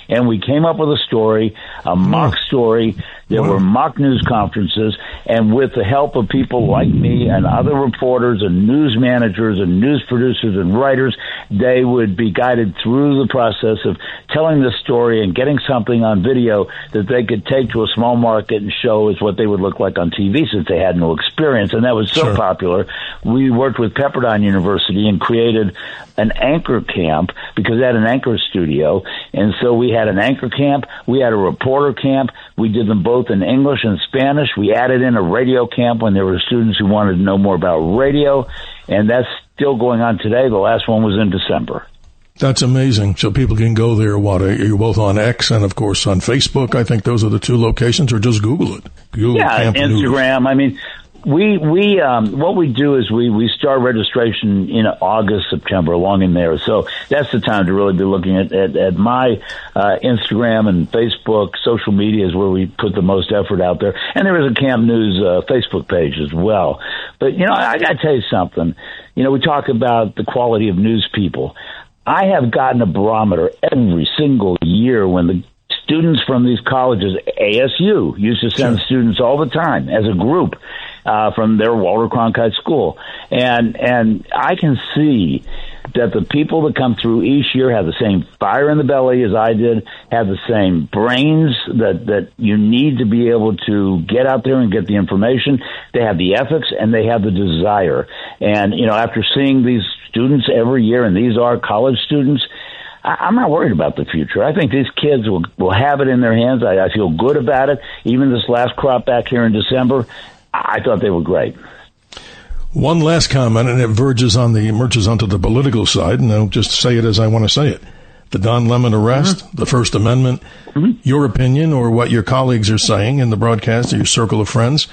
And we came up with a story, a mock story. There were mock news conferences, and with the help of people like me and other reporters and news managers and news producers and writers, they would be guided through the process of telling the story and getting something on video that they could take to a small market and show as what they would look like on TV since they had no experience. And that was so popular. We worked with Pepperdine University and created an anchor camp because they had an anchor studio. And so we had an anchor camp. We had a reporter camp. We did them both in English and Spanish. We added in a radio camp when there were students who wanted to know more about radio. And that's still going on today. The last one was in December. That's amazing. So people can go there. You're both on X and, of course, on Facebook. I think those are the two locations, or just Google it. Google Camp Instagram. News. I mean, what we do is we start registration in August, September, along in there. So that's the time to really be looking at my Instagram and Facebook. Social media is where we put the most effort out there. And there is a Camp News Facebook page as well. But, I got to tell you something. We talk about the quality of news people. I have gotten a barometer every single year when the students from these colleges, ASU, used to send students all the time as a group from their Walter Cronkite school. And I can see that the people that come through each year have the same fire in the belly as I did, have the same brains that you need to be able to get out there and get the information. They have the ethics and they have the desire. And, after seeing these students every year, and these are college students, I'm not worried about the future. I think these kids will have it in their hands. I feel good about it. Even this last crop back here in December, I thought they were great. One last comment, and it merges onto the political side, and I'll just say it as I want to say it. The Don Lemon arrest, the First Amendment, your opinion or what your colleagues are saying in the broadcast or your circle of friends.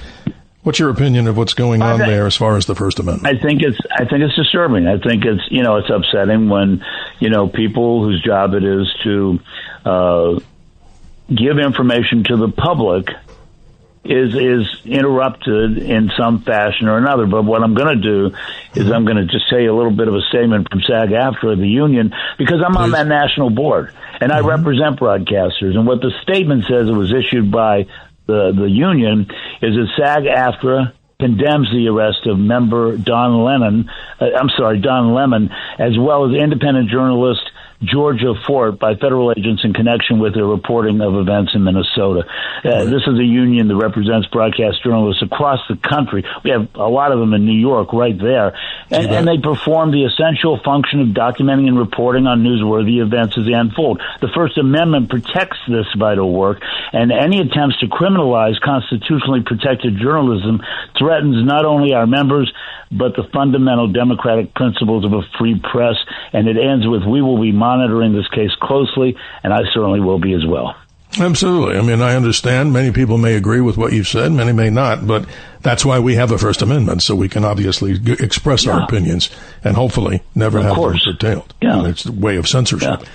What's your opinion of what's going on there as far as the First Amendment? I think it's disturbing. I think it's upsetting when, people whose job it is to give information to the public is interrupted in some fashion or another. But what I'm going to do is I'm going to just say a little bit of a statement from SAG-AFTRA, the union, because I'm on that national board and I represent broadcasters. And what the statement says, it was issued by the union, is that SAG-AFTRA condemns the arrest of member Don Lemon, as well as independent journalist Georgia Fort by federal agents in connection with their reporting of events in Minnesota. This is a union that represents broadcast journalists across the country. We have a lot of them in New York right there. And they perform the essential function of documenting and reporting on newsworthy events as they unfold. The First Amendment protects this vital work, and any attempts to criminalize constitutionally protected journalism threatens not only our members, but the fundamental democratic principles of a free press. And it ends with, we will be monitoring this case closely, and I certainly will be as well. Absolutely. I mean, I understand many people may agree with what you've said, many may not, but that's why we have the First Amendment, so we can obviously express our opinions and hopefully never have them curtailed. Yeah. It's a way of censorship. Yeah.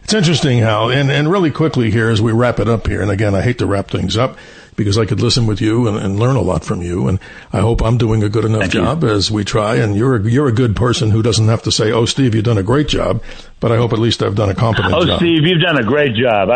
It's interesting how, and really quickly here as we wrap it up here, and again, I hate to wrap things up because I could listen with you and learn a lot from you, and I hope I'm doing a good enough job as we try, and you're a good person who doesn't have to say, oh, Steve, you've done a great job, but I hope at least I've done a competent job. Oh, Steve, you've done a great job.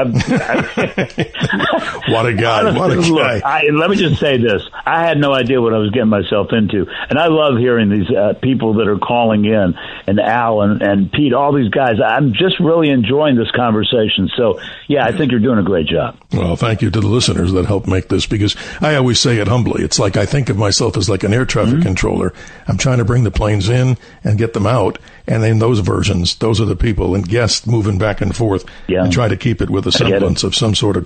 What a guy. Honestly, what a guy. Look, let me just say this. I had no idea what I was getting myself into, and I love hearing these people that are calling in, and Al and Pete, all these guys. I'm just really enjoying this conversation. So, yeah, I think you're doing a great job. Well, thank you to the listeners that helped make this, because I always say it humbly. It's like I think of myself as like an air traffic controller. I'm trying to bring the planes in and get them out. And in those versions, those are the people and guests moving back and forth and try to keep it with a semblance of some sort of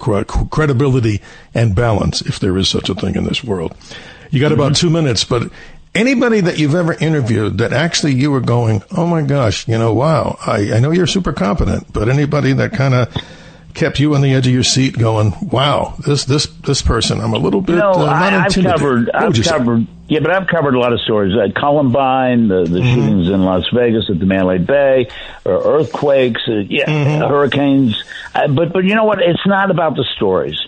credibility and balance, if there is such a thing in this world. You got about 2 minutes, but anybody that you've ever interviewed that actually you were going, oh my gosh, wow, I know you're super competent, but anybody that kind of kept you on the edge of your seat going, wow, this person, I'm a little bit not intimidated. I've covered a lot of stories. Columbine, the shootings in Las Vegas at the Mandalay Bay, or earthquakes, hurricanes. But you know what? It's not about the stories.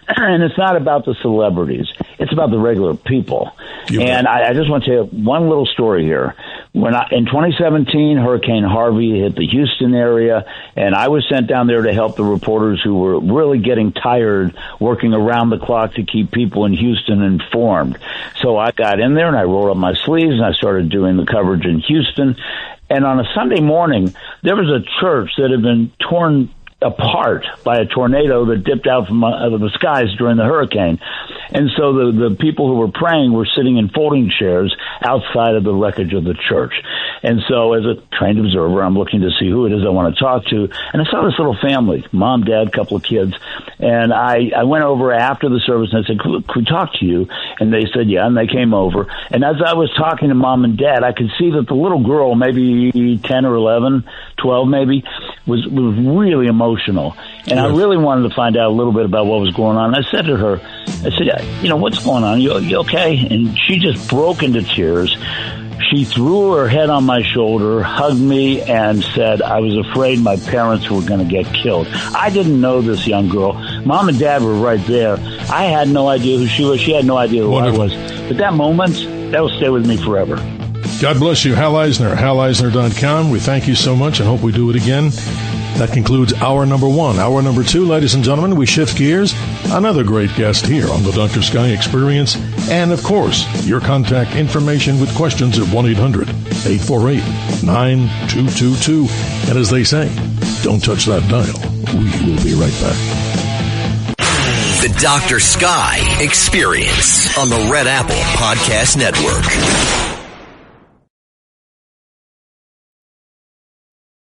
And it's not about the celebrities. It's about the regular people. And I just want to tell you one little story here. In 2017, Hurricane Harvey hit the Houston area, and I was sent down there to help the reporters who were really getting tired working around the clock to keep people in Houston informed. So I got in there and I rolled up my sleeves and I started doing the coverage in Houston. And on a Sunday morning, there was a church that had been torn apart by a tornado that dipped out from the skies during the hurricane. And so the people who were praying were sitting in folding chairs outside of the wreckage of the church. And so as a trained observer, I'm looking to see who it is I want to talk to. And I saw this little family, mom, dad, couple of kids. And I went over after the service and I said, could we talk to you? And they said, yeah. And they came over. And as I was talking to mom and dad, I could see that the little girl, maybe 10 or 11, 12 maybe, was really emotional. And I really wanted to find out a little bit about what was going on. I said to her, what's going on? You okay? And she just broke into tears. She threw her head on my shoulder, hugged me, and said, I was afraid my parents were going to get killed. I didn't know this young girl. Mom and dad were right there. I had no idea who she was. She had no idea who I was. But that moment, that will stay with me forever. God bless you. Hal Eisner, HalEisner.com. We thank you so much and hope we do it again. That concludes hour number 1. Hour number 2, ladies and gentlemen, we shift gears. Another great guest here on the Dr. Sky Experience. And, of course, your contact information with questions at 1-800-848-9222. And as they say, don't touch that dial. We will be right back. The Dr. Sky Experience on the Red Apple Podcast Network.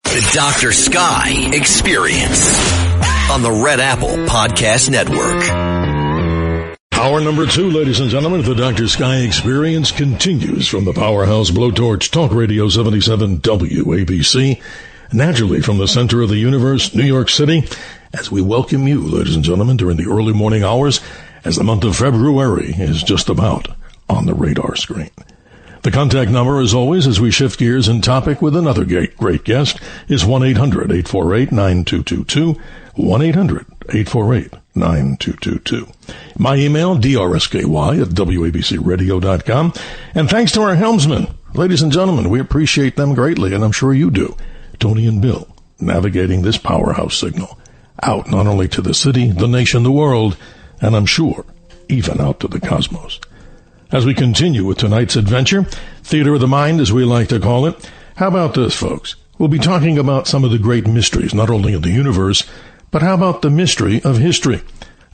The Dr. Sky Experience on the Red Apple Podcast Network. Hour number 2, ladies and gentlemen, the Dr. Sky Experience continues from the Powerhouse Blowtorch Talk Radio 77 WABC, naturally from the center of the universe, New York City, as we welcome you, ladies and gentlemen, during the early morning hours as the month of February is just about on the radar screen. The contact number, as always, as we shift gears and topic with another great guest, is 1-800-848-9222, 1-800-848-9222. My email, drsky@wabcradio.com. And thanks to our helmsmen, ladies and gentlemen, we appreciate them greatly, and I'm sure you do, Tony and Bill, navigating this powerhouse signal out not only to the city, the nation, the world, and I'm sure even out to the cosmos. As we continue with tonight's adventure, Theater of the Mind, as we like to call it, how about this, folks? We'll be talking about some of the great mysteries, not only of the universe, but how about the mystery of history?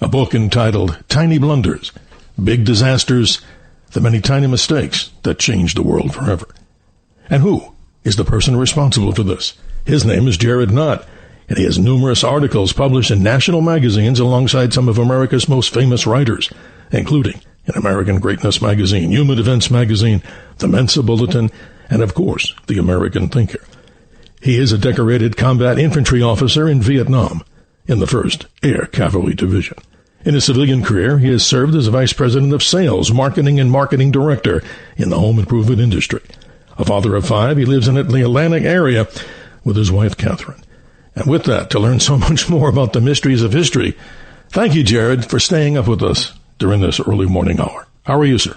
A book entitled Tiny Blunders, Big Disasters, the Many Tiny Mistakes That Changed the World Forever. And who is the person responsible for this? His name is Jared Knott, and he has numerous articles published in national magazines alongside some of America's most famous writers, including in American Greatness Magazine, Human Events Magazine, the Mensa Bulletin, and, of course, the American Thinker. He is a decorated combat infantry officer in Vietnam in the 1st Air Cavalry Division. In his civilian career, he has served as Vice President of Sales, Marketing, and Marketing Director in the home improvement industry. A father of 5, he lives in the Atlantic area with his wife, Catherine. And with that, to learn so much more about the mysteries of history, thank you, Jared, for staying up with us during this early morning hour. How are you, sir?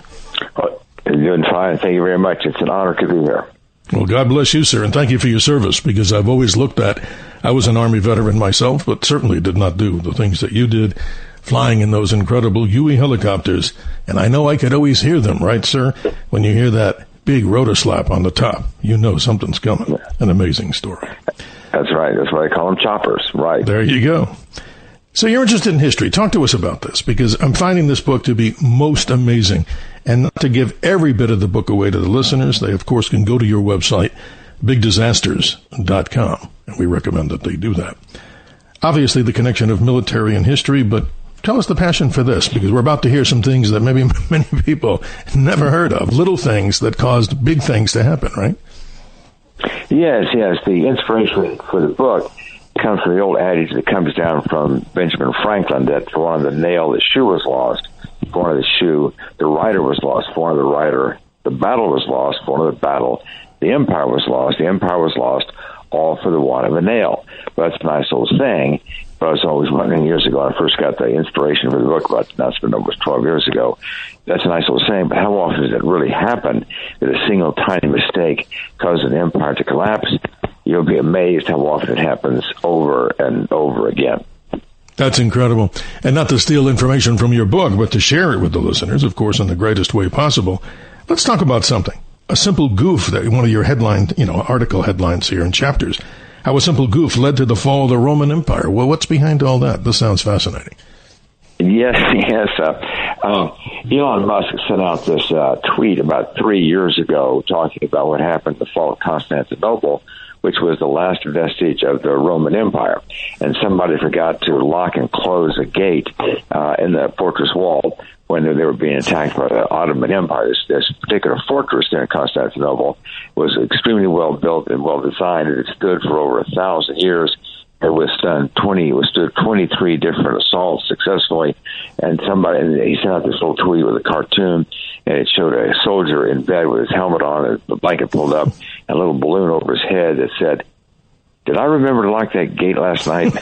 I'm doing fine. Thank you very much. It's an honor to be here. Well, God bless you, sir, and thank you for your service, because I've always looked at, I was an Army veteran myself, but certainly did not do the things that you did, flying in those incredible Huey helicopters, and I know I could always hear them, right, sir? When you hear that big rotor slap on the top, you know something's coming. An amazing story. That's right. That's why I call them choppers, right? There you go. So you're interested in history. Talk to us about this, because I'm finding this book to be most amazing. And not to give every bit of the book away to the listeners, they, of course, can go to your website, bigdisasters.com, and we recommend that they do that. Obviously, the connection of military and history, but tell us the passion for this, because we're about to hear some things that maybe many people never heard of, little things that caused big things to happen, right? Yes. The inspiration for the book comes from the old adage that comes down from Benjamin Franklin, that for one of the nail, the shoe was lost. For one of the shoe, the rider was lost. For one of the rider, the battle was lost. For one of the battle, the empire was lost. The empire was lost, all for the want of a nail. Well, that's a nice old saying. But I was always wondering years ago, I first got the inspiration for the book, about that's been almost 12 years ago. That's a nice old saying, but how often does it really happen that a single tiny mistake causes an empire to collapse? You'll be amazed how often it happens over and over again. That's incredible. And not to steal information from your book, but to share it with the listeners, of course, in the greatest way possible. Let's talk about something. A simple goof that one of your article headlines here in chapters. How a simple goof led to the fall of the Roman Empire. Well, what's behind all that? This sounds fascinating. Yes. Elon Musk sent out this tweet about 3 years ago talking about what happened to the fall of Constantinople, which was the last vestige of the Roman Empire. And somebody forgot to lock and close a gate in the fortress wall when they were being attacked by the Ottoman Empire. This particular fortress there in Constantinople was extremely well built and well designed, and it stood for over 1,000 years. It withstood 23 different assaults successfully, and he sent out this little tweet with a cartoon, and it showed a soldier in bed with his helmet on, and the blanket pulled up, and a little balloon over his head that said, did I remember to lock that gate last night?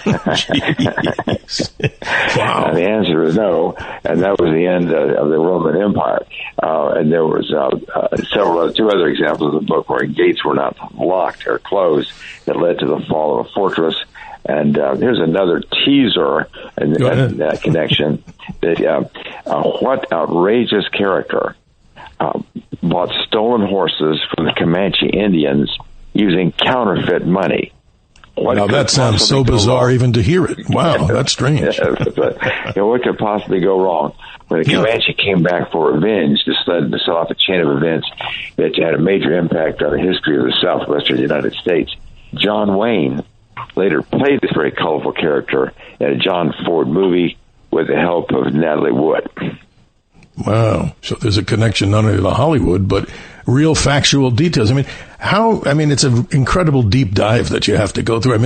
Wow. And the answer is no, and that was the end of the Roman Empire. And there was two other examples of the book where gates were not locked or closed that led to the fall of a fortress. And here's another teaser in that connection. That what outrageous character bought stolen horses from the Comanche Indians using counterfeit money? Now that sounds so bizarre even to hear it. Wow, that's strange. What could possibly go wrong? When the Comanche came back for revenge, this led to set off a chain of events that had a major impact on the history of the southwestern United States. John Wayne later played this very colorful character in a John Ford movie with the help of Natalie Wood. Wow. So there's a connection not only to Hollywood, but real factual details. It's an incredible deep dive that you have to go through.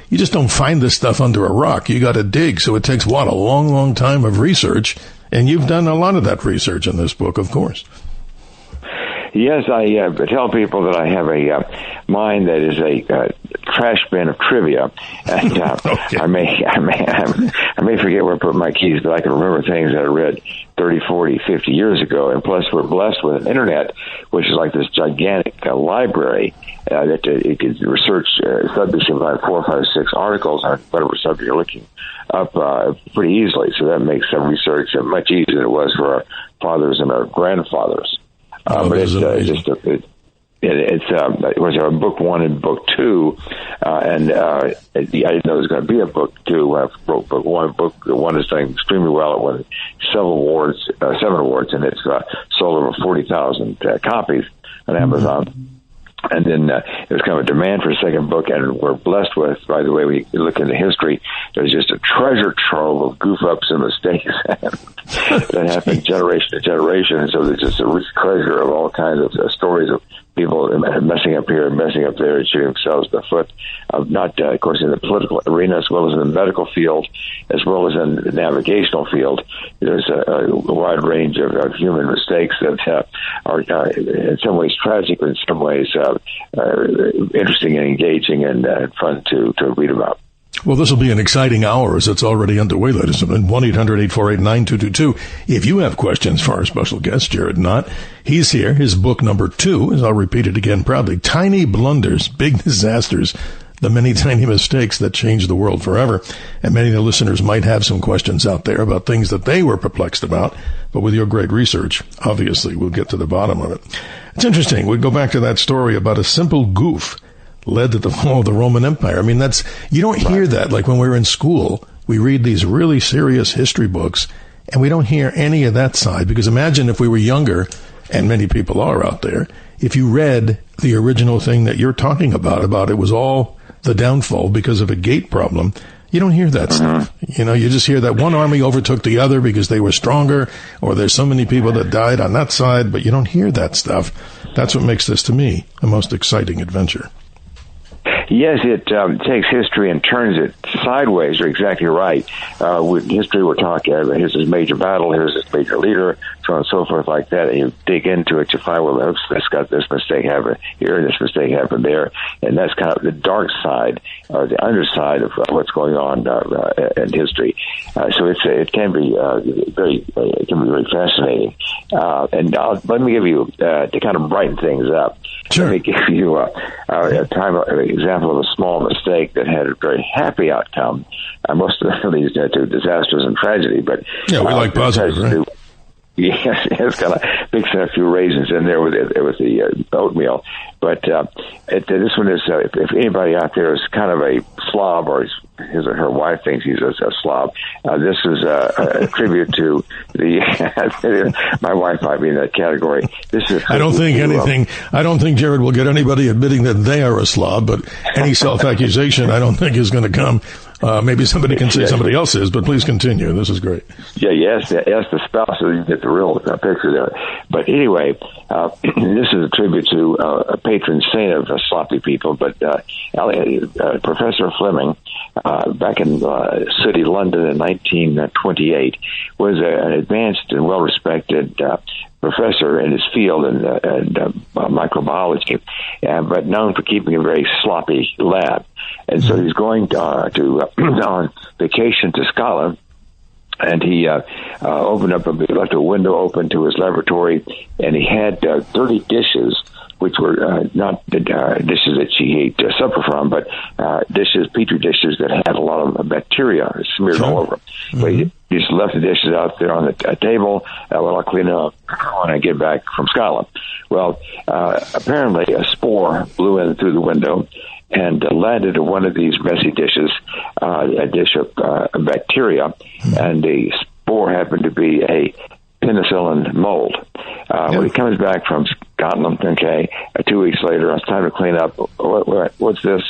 You just don't find this stuff under a rock. You got to dig. So it takes, a long, long time of research. And you've done a lot of that research in this book, of course. Yes, I tell people that I have a mind that is a trash bin of trivia, and okay. I may forget where I put my keys, but I can remember things that I read 30, 40, 50 years ago. And plus, we're blessed with an internet, which is like this gigantic library that you can research subjects in like 4, 5, 6 articles on whatever subject you're looking up pretty easily. So that makes some research much easier than it was for our fathers and our grandfathers. But it was book 1 and book 2, and I didn't know there was going to be a book 2. I wrote book 1. Book 1 is doing extremely well. It won 7 awards, and it's sold over 40,000 copies on Amazon. And then there was kind of a demand for a second book, and we're blessed with, by the way, we look into history, there's just a treasure trove of goof-ups and mistakes that happen generation to generation. And so there's just a rich treasure of all kinds of stories of people messing up here and messing up there and shooting themselves in the foot, not, of course, in the political arena as well as in the medical field, as well as in the navigational field. There's a wide range of human mistakes that are in some ways tragic, but in some ways interesting and engaging and fun to read about. Well, this will be an exciting hour as it's already underway, ladies and gentlemen. 1-800-848-9222. If you have questions for our special guest, Jared Knott, he's here. His book number 2, as I'll repeat it again proudly, Tiny Blunders, Big Disasters, the Many Tiny Mistakes That Changed the World Forever. And many of the listeners might have some questions out there about things that they were perplexed about. But with your great research, obviously, we'll get to the bottom of it. It's interesting. We go back to that story about a simple goof led to the fall of the Roman Empire. You don't hear that. Like when we were in school, we read these really serious history books, and we don't hear any of that side. Because imagine if we were younger, and many people are out there, if you read the original thing that you're talking about it was all the downfall because of a gate problem. You don't hear that stuff. You just hear that one army overtook the other because they were stronger, or there's so many people that died on that side, but you don't hear that stuff. That's what makes this, to me, the most exciting adventure. Yes, it takes history and turns it sideways. You're exactly right. With history, we're talking, here's this major battle, here's this major leader, so on and so forth like that. And you dig into it, you find, well, this got this mistake happened here, and this mistake happened there. And that's kind of the dark side, or the underside of what's going on in history. So it can be very fascinating. And let me give you, to kind of brighten things up, sure. Let me give you an example of a small mistake that had a very happy outcome. Most of these to disasters and tragedy, but yeah, we like positive, right? Yes, it's kind of mixing a few raisins in there with the oatmeal. But this one is, if anybody out there is kind of a slob, or his or her wife thinks he's a slob, this is a tribute to my wife might be in that category. I don't think Jared will get anybody admitting that they are a slob, but any self-accusation I don't think is going to come. Maybe somebody can say somebody else is, but please continue. This is great. Yeah, yes, the spouse, so you get the real picture there. But anyway, this is a tribute to a patron saint of sloppy people, but Professor Fleming, back in City, London in 1928, was an advanced and well-respected professor in his field in microbiology, but known for keeping a very sloppy lab. And so he's going on vacation to Scotland. And he opened up, he left a window open to his laboratory, and he had 30 dishes, which were not the dishes that she ate supper from, but petri dishes that had a lot of bacteria smeared all over them. But he just left the dishes out there on the table. Well, I'll clean it up when I get back from Scotland. Well, apparently a spore blew in through the window and landed in one of these messy dishes, a dish of bacteria, and the spore happened to be a penicillin mold. When he comes back from Scotland, 2 weeks later, it's time to clean up. What's this?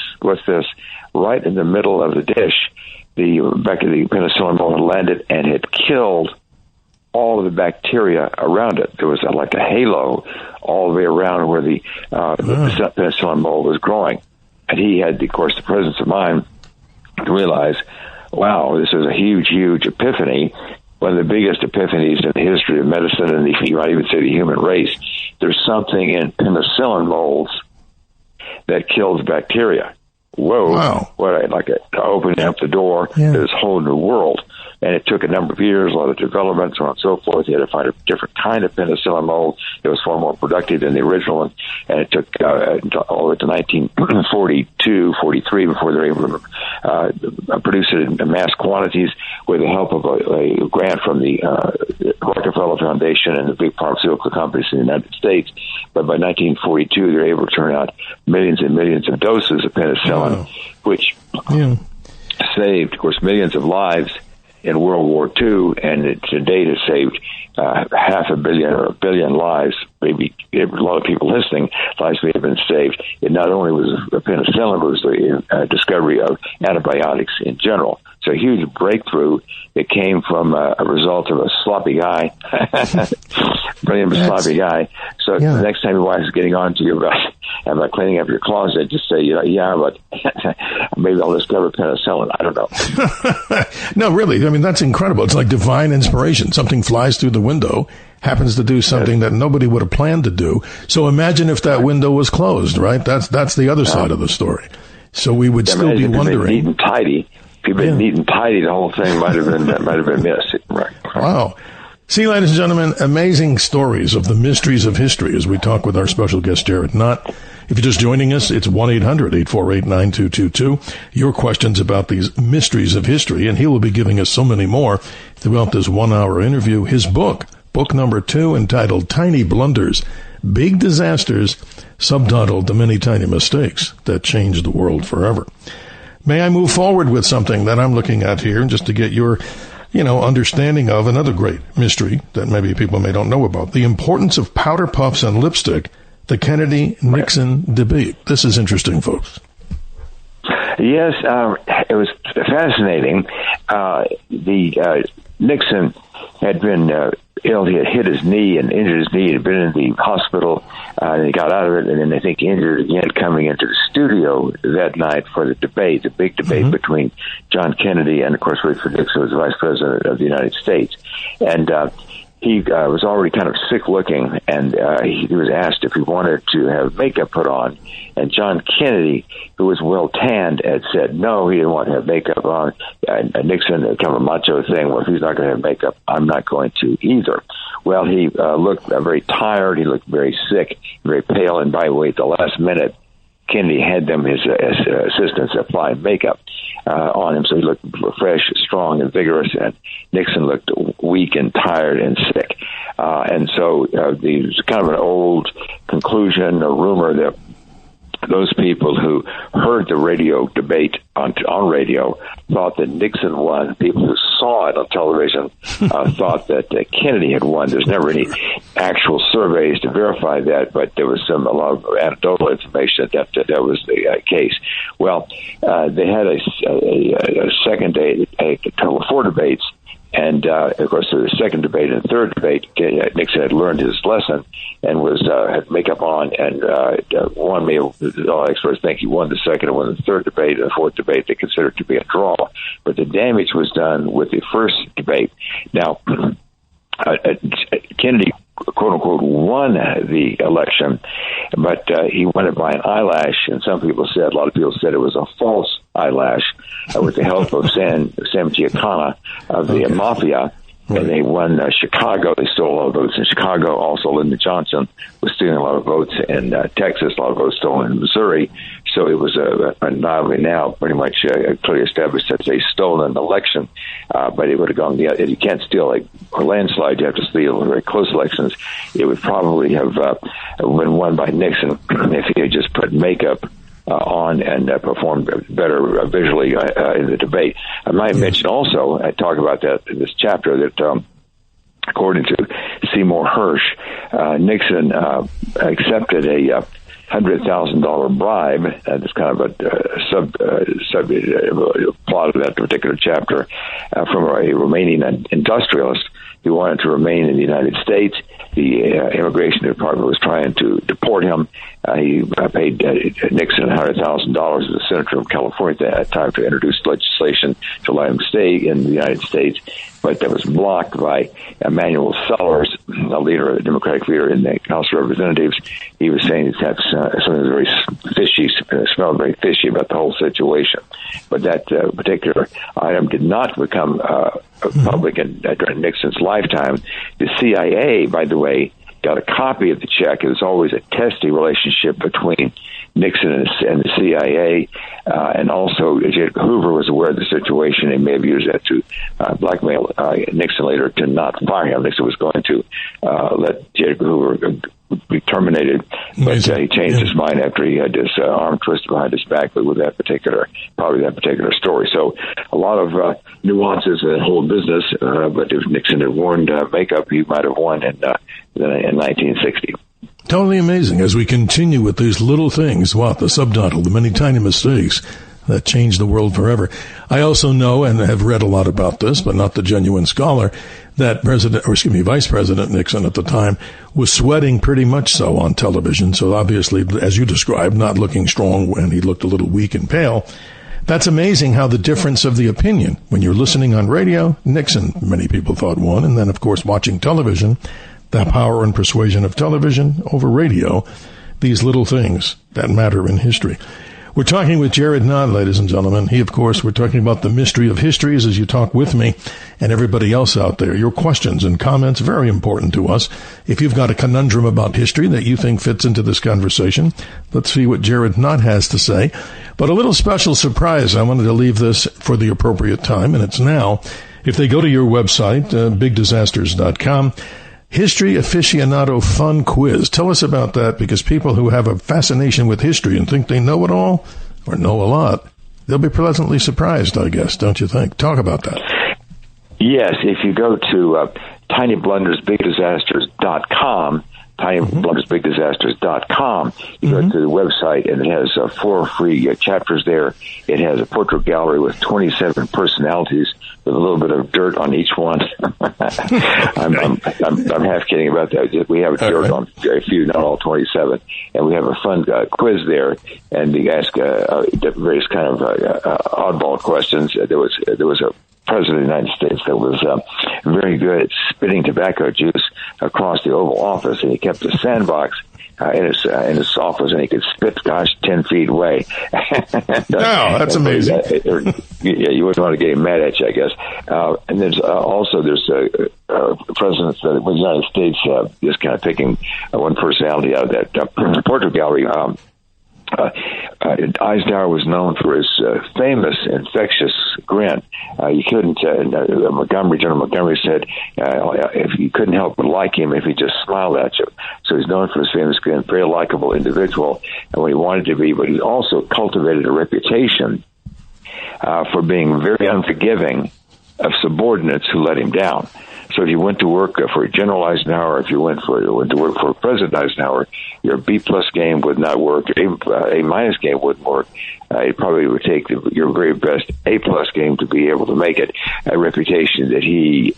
Right in the middle of the dish, the penicillin mold had landed and had killed all of the bacteria around it. There was like a halo all the way around where the penicillin mold was growing. And he had, of course, the presence of mind to realize, wow, this is a huge, huge epiphany, one of the biggest epiphanies in the history of medicine and you might even say the human race. There's something in penicillin molds that kills bacteria. Whoa. Wow. Opening up the door to this whole new world. And it took a number of years, a lot of development, so on and so forth. He had to find a different kind of penicillin mold. It was far more productive than the original one. And it took all the way to 1942, 43 before they were able to produce it in mass quantities with the help of a grant from the Rockefeller Foundation and the big pharmaceutical companies in the United States. But by 1942, they were able to turn out millions and millions of doses of penicillin, which saved, of course, millions of lives in World War II, and it to date has saved 500 million or 1 billion lives. Maybe a lot of people listening, lives may have been saved. It not only was the penicillin, but it was the discovery of antibiotics in general. So a huge breakthrough that came from a result of a sloppy guy, brilliant sloppy guy. So the next time your wife is getting on to you about cleaning up your closet, just say, but maybe I'll discover penicillin. I don't know. No, really. I mean, that's incredible. It's like divine inspiration. Something flies through the window, happens to do something that nobody would have planned to do. So imagine if that window was closed, right? That's the other side of the story. So we would still be wondering. Neat and tidy. If you'd been neat and tidy, the whole thing might have been missed. Right. Wow. See, ladies and gentlemen, amazing stories of the mysteries of history as we talk with our special guest, Jared Knott. If you're just joining us, it's 1-800-848-9222. Your questions about these mysteries of history, and he will be giving us so many more throughout this 1-hour interview. His book number 2, entitled Tiny Blunders, Big Disasters, subtitled The Many Tiny Mistakes That Changed the World Forever. May I move forward with something that I'm looking at here, just to get your, understanding of another great mystery that maybe people may don't know about, the importance of powder puffs and lipstick, the Kennedy-Nixon debate. This is interesting, folks. Yes, it was fascinating. Nixon had been ill. He had hit his knee and injured his knee. He had been in the hospital, and he got out of it, and then I think injured again coming into the studio that night for the debate, the big debate between John Kennedy and, of course, Richard Nixon was the Vice President of the United States. And he was already kind of sick-looking, and he was asked if he wanted to have makeup put on. And John Kennedy, who was well-tanned, had said no, he didn't want to have makeup on. And Nixon, kind of a macho thing, well, if he's not going to have makeup, I'm not going to either. Well, he looked very tired. He looked very sick, very pale. And by the way, at the last minute, Kennedy had them, his assistants, apply makeup on him, so he looked fresh, strong, and vigorous, and Nixon looked weak and tired and sick. And so there's kind of an old conclusion, a rumor that those people who heard the radio debate on radio thought that Nixon won. People who saw it on television thought that Kennedy had won. There's never any actual surveys to verify that, but there was a lot of anecdotal information that was the case. Well, they had a second day, a total of 4 debates. And, of course, the second debate and third debate, Nixon had learned his lesson and had makeup on and won. All experts think he won the second and won the third debate. And the fourth debate they considered to be a draw. But the damage was done with the first debate. Now, Kennedy, quote-unquote, won the election, but he wanted by an eyelash, and a lot of people said it was a false eyelash, with the help of Sam Giancana of the Mafia. And they won Chicago. They stole a lot of votes in Chicago. Also, Lyndon Johnson was stealing a lot of votes in Texas, a lot of votes stolen in Missouri. So it was now pretty much clearly established that they stole an election. But it would have gone, you can't steal a landslide. You have to steal very close elections. It would probably have been won by Nixon if he had just put makeup on and performed better visually in the debate. I might mention also, I talk about that in this chapter, that according to Seymour Hersh, Nixon accepted a $100,000 bribe. That's kind of a plot of that particular chapter from a Romanian industrialist who wanted to remain in the United States. The immigration department was trying to deport him. He paid Nixon $100,000 as a senator from California at that time to introduce legislation to let him stay in the United States, but that was blocked by Emanuel Sellers, the Democratic leader in the House of Representatives. He was saying that something very fishy, smelled very fishy about the whole situation. But that particular item did not become public during Nixon's lifetime. The CIA, by the way, got a copy of the check. It was always a testy relationship between Nixon and the CIA, and also J. Hoover was aware of the situation and may have used that to blackmail Nixon later to not fire him. Nixon was going to let J. Hoover be terminated, but he changed his mind after he had his arm twisted behind his back with that particular story. So a lot of nuances in the whole business, but if Nixon had worn makeup, he might have won in 1960. Totally amazing. As we continue with these little things, the subtitle, the many tiny mistakes that changed the world forever. I also know and have read a lot about this, but not the genuine scholar, that Vice President Nixon at the time was sweating pretty much so on television. So obviously, as you described, not looking strong when he looked a little weak and pale. That's amazing how the difference of the opinion. When you're listening on radio, Nixon, many people thought, won. And then, of course, watching television, the power and persuasion of television over radio, these little things that matter in history. We're talking with Jared Knott, ladies and gentlemen. He, of course, we're talking about the mystery of histories as you talk with me and everybody else out there. Your questions and comments, very important to us. If you've got a conundrum about history that you think fits into this conversation, let's see what Jared Knott has to say. But a little special surprise, I wanted to leave this for the appropriate time, and it's now. If they go to your website, bigdisasters.com, History Aficionado Fun Quiz. Tell us about that, because people who have a fascination with history and think they know it all or know a lot, they'll be pleasantly surprised, I guess, don't you think? Talk about that. Yes, if you go to tinyblundersbigdisasters.com, tinyblundersbigdisasters.com, you go to the website, and it has 4 free chapters there. It has a portrait gallery with 27 personalities with a little bit of dirt on each one. I'm half kidding about that. We have dirt on a few, not all 27, and we have a fun quiz there, and they ask various kind of oddball questions. There was a president of the United States that was very good at spitting tobacco juice across the Oval Office, and he kept a sandbox in his office, and he could spit, 10 feet away. Wow, that's amazing. You wouldn't want to get him mad at you, I guess. And there's presidents of the United States just kind of picking one personality out of that portrait gallery. Eisenhower was known for his famous infectious grin. You couldn't. General Montgomery said if you couldn't help but like him if he just smiled at you. So he's known for his famous grin, very likable individual, and what he wanted to be. But he also cultivated a reputation for being very unforgiving of subordinates who let him down. So if you went to work for General Eisenhower, if you went to work for President Eisenhower, your B-plus game would not work. A-minus game wouldn't work. It probably would take your very best A-plus game to be able to make it. A reputation that he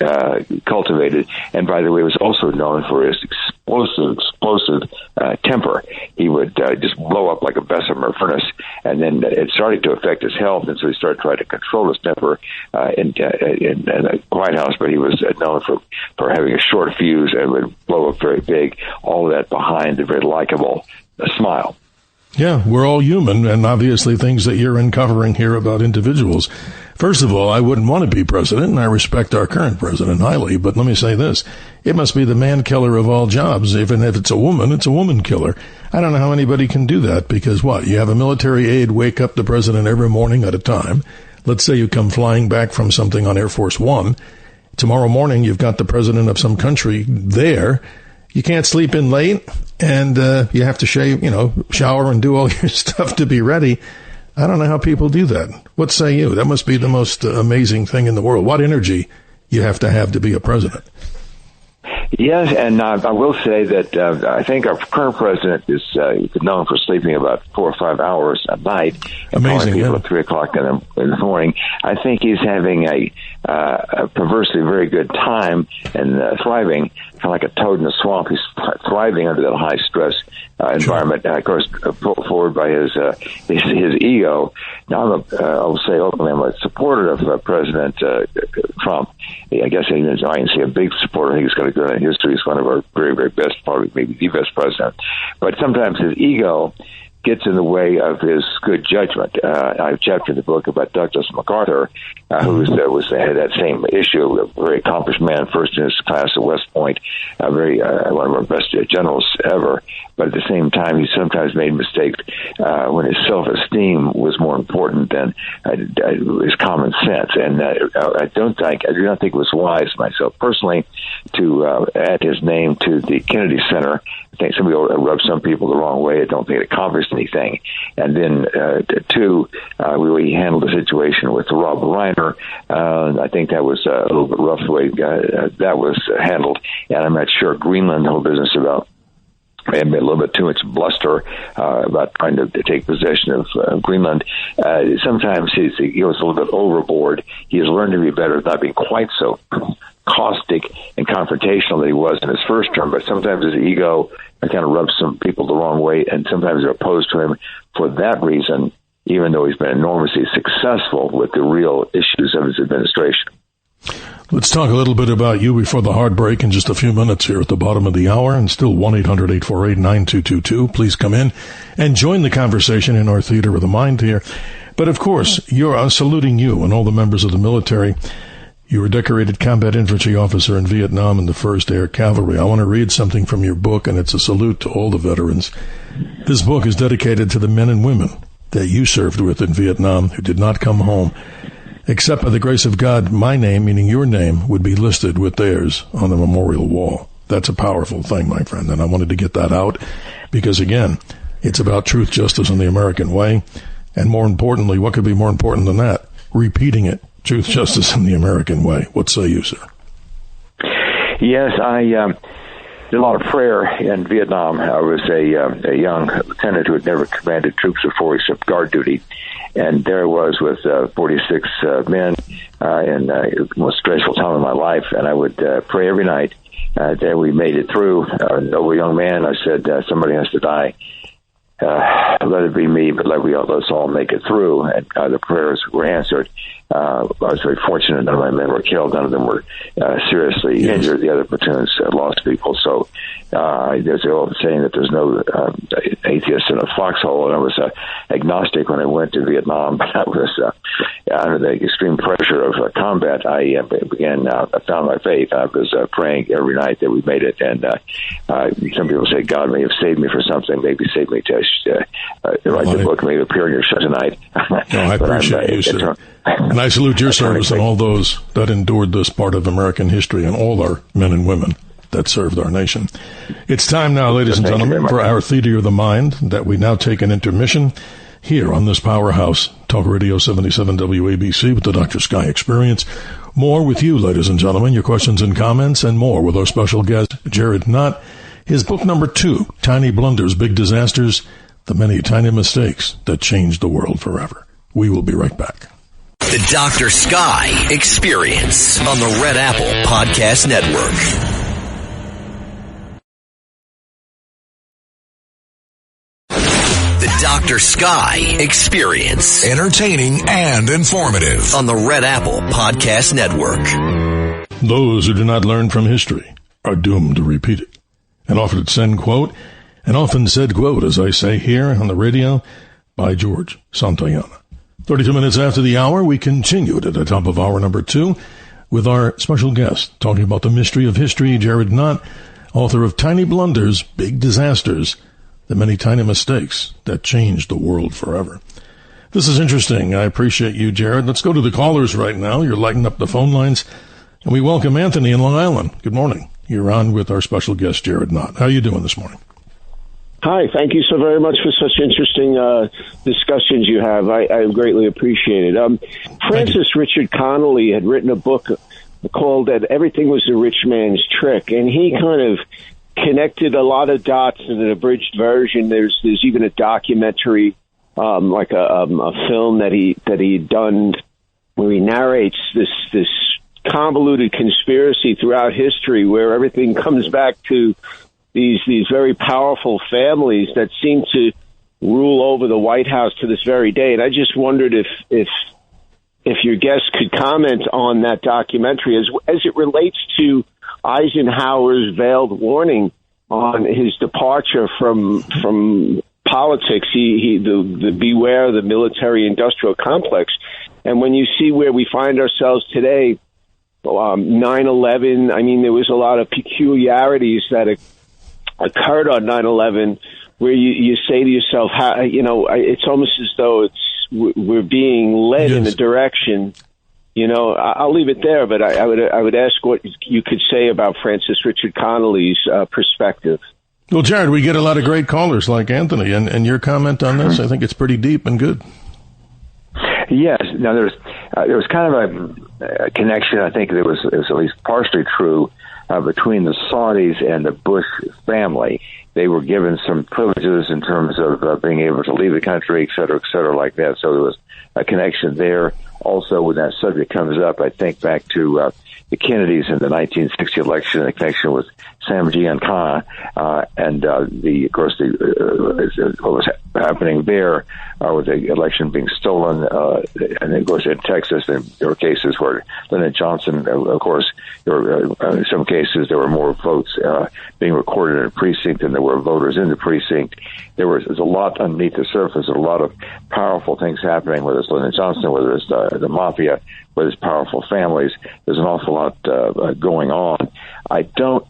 cultivated, and by the way, was also known for his explosive temper. He would just blow up like a Bessemer furnace, and then it started to affect his health, and so he started trying to control his temper in the White House. But he was known for having a short fuse and would blow up very big. All of that behind a very likable smile. Yeah, we're all human, and obviously things that you're uncovering here about individuals. First of all, I wouldn't want to be president, and I respect our current president highly, but let me say this. It must be the man killer of all jobs. Even if it's a woman killer. I don't know how anybody can do that, because what? You have a military aide wake up the president every morning at a time. Let's say you come flying back from something on Air Force One. Tomorrow morning, you've got the president of some country there. You can't sleep in late, and you have to shave, shower and do all your stuff to be ready. I don't know how people do that. What say you? That must be the most amazing thing in the world. What energy you have to be a president. Yes, and I will say that I think our current president is known for sleeping about 4 or 5 hours a night. Amazing, people at 3 o'clock in the morning. I think he's having a perversely very good time and thriving, kind of like a toad in a swamp. He's thriving under that high stress environment, of course, pulled forward by his ego. Now, I'll say openly, I'm a supporter of President Trump. I guess I can say a big supporter. I think he's going to go in history. He's one of our very, very best, probably maybe the best president. But sometimes his ego gets in the way of his good judgment. I have a chapter in the book about Douglas MacArthur, who had that same issue, a very accomplished man, first in his class at West Point, one of our best generals ever. But at the same time, he sometimes made mistakes when his self-esteem was more important than his common sense. And I do not think it was wise myself personally to add his name to the Kennedy Center. I think somebody rubbed some people the wrong way. I don't think it accomplished anything. And then, two, we handled the situation with Rob Reiner. I think that was a little bit rough the way that was handled. And I'm not sure Greenland, the whole business about maybe a little bit too much bluster about trying to take possession of Greenland. Sometimes he goes a little bit overboard. He has learned to be better at not being quite so caustic and confrontational that he was in his first term, but sometimes his ego kind of rubs some people the wrong way, and sometimes they're opposed to him for that reason, even though he's been enormously successful with the real issues of his administration. Let's talk a little bit about you before the hard break in just a few minutes here at the bottom of the hour, and still 1-800-848-9222. Please come in and join the conversation in our Theater of the Mind here. But of course, I'm saluting you and all the members of the military. You were a decorated combat infantry officer in Vietnam in the 1st Air Cavalry. I want to read something from your book, and it's a salute to all the veterans. This book is dedicated to the men and women that you served with in Vietnam who did not come home. Except by the grace of God, my name, meaning your name, would be listed with theirs on the memorial wall. That's a powerful thing, my friend, and I wanted to get that out because, again, it's about truth, justice, and the American way. And more importantly, what could be more important than that? Repeating it. Truth, justice, and the American way. What say you, sir? Yes, I did a lot of prayer in Vietnam. I was a young lieutenant who had never commanded troops before except guard duty. And there I was with 46 men in the most stressful time of my life. And I would pray every night that we made it through. A noble young man, I said, somebody has to die. Let it be me, but let's all make it through. And the prayers were answered. I was very fortunate. None of my men were killed. None of them were seriously injured. The other platoons lost people. So there's the old saying that there's no atheist in a foxhole. And I was agnostic when I went to Vietnam. But I was under the extreme pressure of combat. I found my faith. I was praying every night that we made it. And some people say God may have saved me for something. Maybe saved me to write the book, maybe appear in your show tonight. No, I appreciate you, sir. And I salute your service and all those that endured this part of American history and all our men and women that served our nation. It's time now, ladies and gentlemen, for our Theater of the Mind, that we now take an intermission here on this powerhouse, Talk Radio 77 WABC with the Dr. Sky Experience. More with you, ladies and gentlemen, your questions and comments, and more with our special guest, Jared Knott. His book number 2, Tiny Blunders, Big Disasters, the Many Tiny Mistakes That Changed the World Forever. We will be right back. The Dr. Sky Experience on the Red Apple Podcast Network. The Dr. Sky Experience. Entertaining and informative on the Red Apple Podcast Network. Those who do not learn from history are doomed to repeat it. An often said quote, as I say here on the radio, by George Santayana. 32 minutes after the hour, we continued at the top of hour number 2 with our special guest talking about the mystery of history, Jared Knott, author of Tiny Blunders, Big Disasters, the many tiny mistakes that changed the world forever. This is interesting. I appreciate you, Jared. Let's go to the callers right now. You're lighting up the phone lines. And we welcome Anthony in Long Island. Good morning. You're on with our special guest, Jared Knott. How are you doing this morning? Hi. Thank you so very much for such interesting discussions you have. I greatly appreciate it. Francis Richard Connolly had written a book called That Everything Was a Rich Man's Trick, and he kind of connected a lot of dots in an abridged version. There's even a documentary, like a film that he'd done where he narrates this convoluted conspiracy throughout history where everything comes back to these very powerful families that seem to rule over the White House to this very day. And I just wondered if your guest could comment on that documentary as it relates to Eisenhower's veiled warning on his departure from politics. The beware the military-industrial complex. And when you see where we find ourselves today, 9/11. I mean, there was a lot of peculiarities that occurred on 9/11, where you say to yourself, how, it's almost as though we're being led in a direction. I'll leave it there, but I would ask what you could say about Francis Richard Connolly's perspective. Well, Jared, we get a lot of great callers like Anthony, and your comment on this, I think it's pretty deep and good. Yes. Now, there was kind of a connection. I think it was at least partially true between the Saudis and the Bush family. They were given some privileges in terms of being able to leave the country, et cetera, like that. So there was a connection there. Also, when that subject comes up, I think back to the Kennedys in the 1960 election, in connection with Sam Giancana, and what was happening there with the election being stolen. And of course, in Texas, there were cases where Lyndon Johnson, of course, in some cases there were more votes being recorded in a precinct than there were voters in the precinct. There's a lot underneath the surface, a lot of powerful things happening, whether it's Lyndon Johnson, whether it's the mafia, whether it's powerful families. There's an awful lot going on. I don't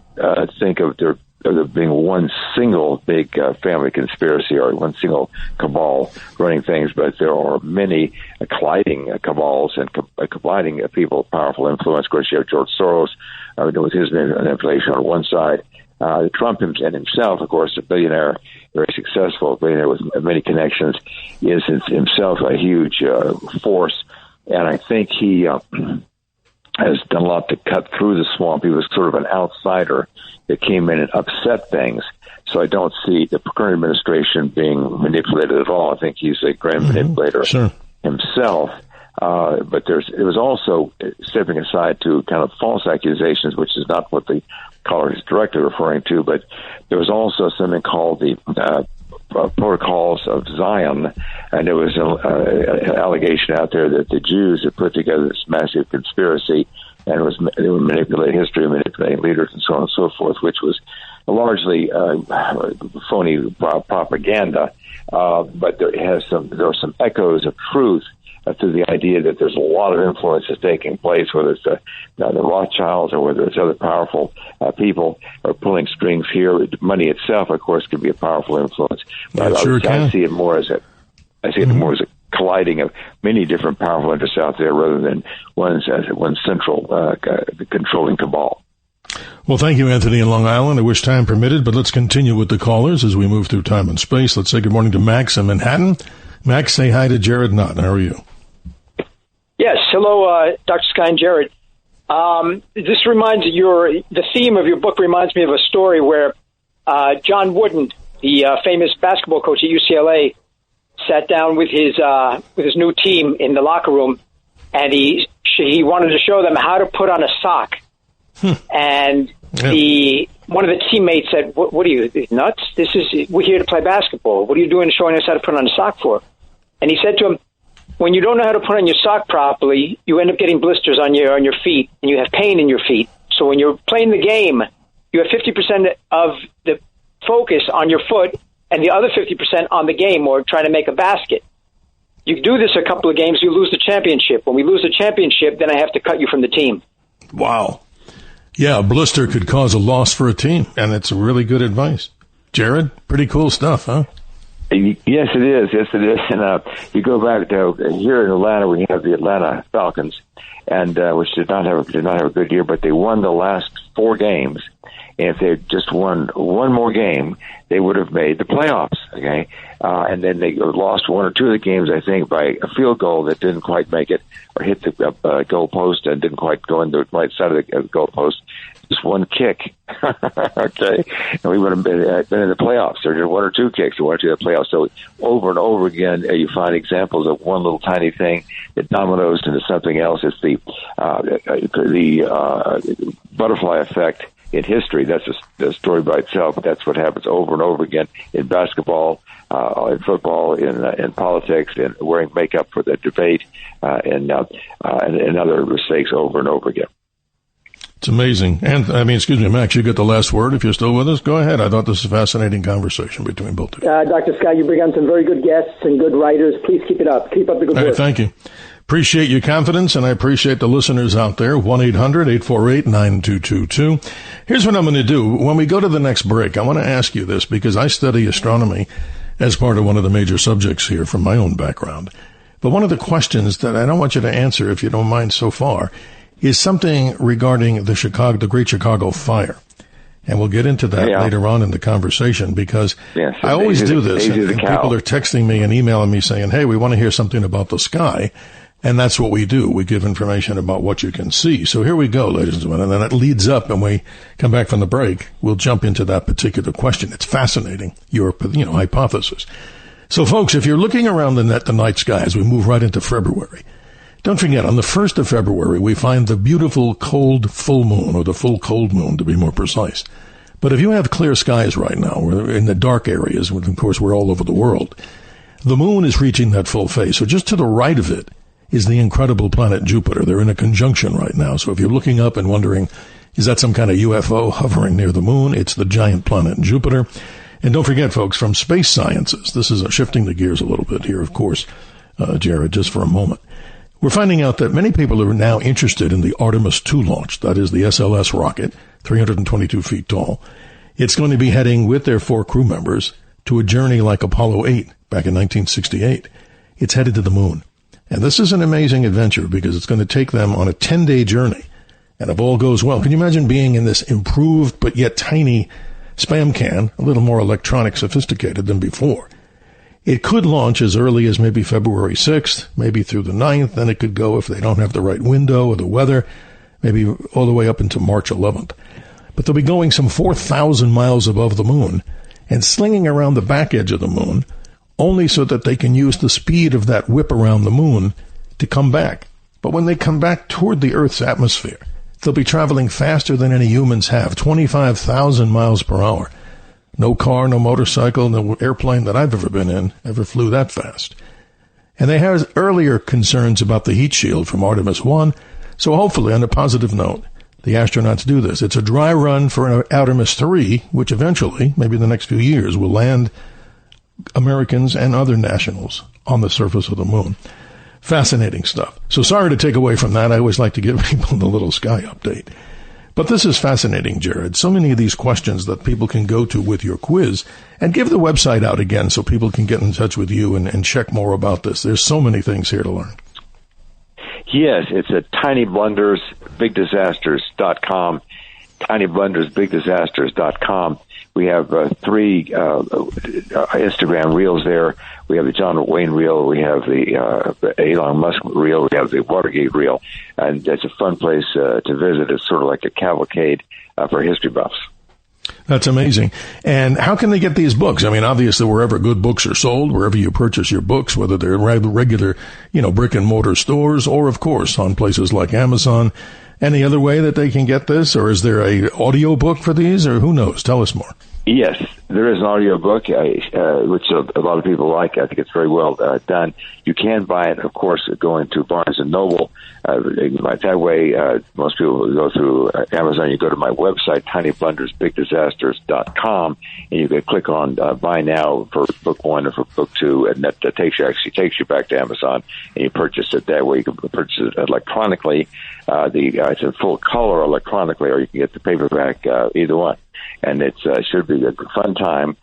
think of there being one single big family conspiracy or one single cabal running things, but there are many colliding cabals and colliding people of powerful influence. Of course, you have George Soros with his manipulation on one side. Trump and himself, of course, a billionaire, very successful billionaire with many connections, is himself a huge force. And I think he has done a lot to cut through the swamp. He was sort of an outsider that came in and upset things. So I don't see the current administration being manipulated at all. I think he's a grand manipulator himself. But it was also stepping aside to kind of false accusations, which is not what the caller is directly referring to. But there was also something called the Protocols of Zion, and there was an allegation out there that the Jews had put together this massive conspiracy, and they were manipulating history, manipulating leaders, and so on and so forth, which was largely phony propaganda. But there are some echoes of truth to the idea that there's a lot of influence that's taking place, whether it's the Rothschilds or whether it's other powerful people are pulling strings here. Money itself, of course, can be a powerful influence. But I see it more as a colliding of many different powerful interests out there, rather than one central controlling cabal. Well, thank you, Anthony, in Long Island. I wish time permitted, but let's continue with the callers as we move through time and space. Let's say good morning to Max in Manhattan. Max, say hi to Jared Knott. How are you? Yes. Hello, Dr. Sky and Jared. This reminds the theme of your book reminds me of a story where John Wooden, the famous basketball coach at UCLA, sat down with his new team in the locker room, and he wanted to show them how to put on a sock. And one of the teammates said, what are you, nuts? We're here to play basketball. What are you doing showing us how to put on a sock for? And he said to him, when you don't know how to put on your sock properly, you end up getting blisters on your feet, and you have pain in your feet. So when you're playing the game, you have 50% of the focus on your foot and the other 50% on the game or trying to make a basket. You do this a couple of games, you lose the championship. When we lose the championship, then I have to cut you from the team. Wow. Yeah, a blister could cause a loss for a team, and it's really good advice. Jared, pretty cool stuff, huh? Yes, it is. Yes, it is. And you go back to here in Atlanta, we have the Atlanta Falcons, and which did not have a good year, but they won the last 4 games. And if they had just won one more game, they would have made the playoffs. Okay, and then they lost 1 or 2 of the games, I think, by a field goal that didn't quite make it, or hit the goal post and didn't quite go in the right side of the goal post. Just one kick, okay, and we would have been in the playoffs. There were 1 or 2 kicks, we went to the playoffs. So over and over again, you find examples of one little tiny thing that dominoes into something else. It's the butterfly effect in history. That's a story by itself. That's what happens over and over again in basketball, in football, in politics, in wearing makeup for the debate, and other mistakes over and over again. It's amazing. And, excuse me, Max, you get the last word if you're still with us. Go ahead. I thought this was a fascinating conversation between both of you. Dr. Scott, you bring on some very good guests and good writers. Please keep it up. Keep up the good work. Thank you. Appreciate your confidence, and I appreciate the listeners out there. 1-800-848-9222. Here's what I'm going to do. When we go to the next break, I want to ask you this, because I study astronomy as part of one of the major subjects here from my own background. But one of the questions that I don't want you to answer, if you don't mind so far, is something regarding the Great Chicago Fire. And we'll get into that later on in the conversation, because I always do this. And people are texting me and emailing me saying, hey, we want to hear something about the sky. And that's what we do. We give information about what you can see. So here we go, ladies and gentlemen. And then it leads up, and we come back from the break, we'll jump into that particular question. It's fascinating, your hypothesis. So, folks, if you're looking around the night sky as we move right into February, don't forget, on the 1st of February, we find the beautiful cold full moon, or the full cold moon, to be more precise. But if you have clear skies right now, we're in the dark areas, of course, we're all over the world, the moon is reaching that full phase. So just to the right of it is the incredible planet Jupiter. They're in a conjunction right now. So if you're looking up and wondering, is that some kind of UFO hovering near the moon? It's the giant planet Jupiter. And don't forget, folks, from space sciences, this is shifting the gears a little bit here, of course, Jared, just for a moment. We're finding out that many people are now interested in the Artemis II launch. That is the SLS rocket, 322 feet tall. It's going to be heading with their 4 crew members to a journey like Apollo 8 back in 1968. It's headed to the moon. And this is an amazing adventure because it's going to take them on a 10-day journey. And if all goes well, can you imagine being in this improved but yet tiny spam can, a little more electronic sophisticated than before? It could launch as early as maybe February 6th, maybe through the 9th. Then it could go, if they don't have the right window or the weather, maybe all the way up into March 11th. But they'll be going some 4,000 miles above the moon and slinging around the back edge of the moon, only so that they can use the speed of that whip around the moon to come back. But when they come back toward the Earth's atmosphere, they'll be traveling faster than any humans have, 25,000 miles per hour. No car, no motorcycle, no airplane that I've ever been in ever flew that fast. And they had earlier concerns about the heat shield from Artemis 1, so hopefully, on a positive note, the astronauts do this. It's a dry run for Artemis 3, which eventually, maybe in the next few years, will land Americans and other nationals on the surface of the moon. Fascinating stuff. So sorry to take away from that. I always like to give people the little sky update. But this is fascinating, Jared. So many of these questions that people can go to with your quiz, and give the website out again so people can get in touch with you and check more about this. There's so many things here to learn. Yes, it's at tinyblundersbigdisasters.com, tinyblundersbigdisasters.com. We have 3 Instagram reels there. We have the John Wayne reel. We have the Elon Musk reel. We have the Watergate reel. And it's a fun place to visit. It's sort of like a cavalcade for history buffs. That's amazing. And how can they get these books? I mean, obviously, wherever good books are sold, wherever you purchase your books, whether they're regular, brick and mortar stores, or, of course, on places like Amazon. any other way that they can get this, or is there a audio book for these, or who knows? Tell us more. Yes, there is an audio book, which a lot of people like. I think it's very well done. You can buy it, of course, going to Barnes & Noble. That way, most people will go through Amazon. You go to my website, tinyblundersbigdisasters.com, and you can click on Buy Now for book 1 or for book 2, and that takes you back to Amazon, and you purchase it that way. You can purchase it electronically. It's in full color electronically, or you can get the paperback, either one. And it should be a fun time.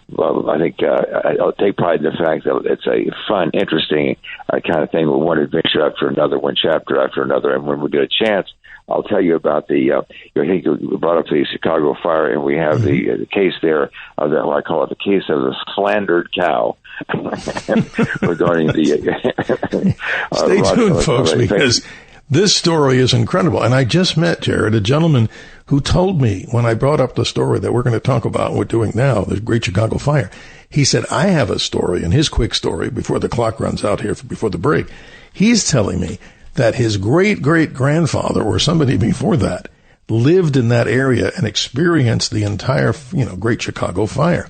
Well, I think I'll take pride in the fact that it's a fun, interesting kind of thing with one adventure after another, one chapter after another. And when we get a chance, I'll tell you about I think you brought up the Chicago fire, and we have the case there, what I call it the case of the slandered cow. Regarding the... Stay tuned, folks, because this story is incredible. And I just met, Jared, a gentleman who told me when I brought up the story that we're going to talk about and we're doing now, the Great Chicago Fire. He said, I have a story, and his quick story before the clock runs out here, before the break. He's telling me that his great-great-grandfather or somebody before that lived in that area and experienced the entire, Great Chicago Fire.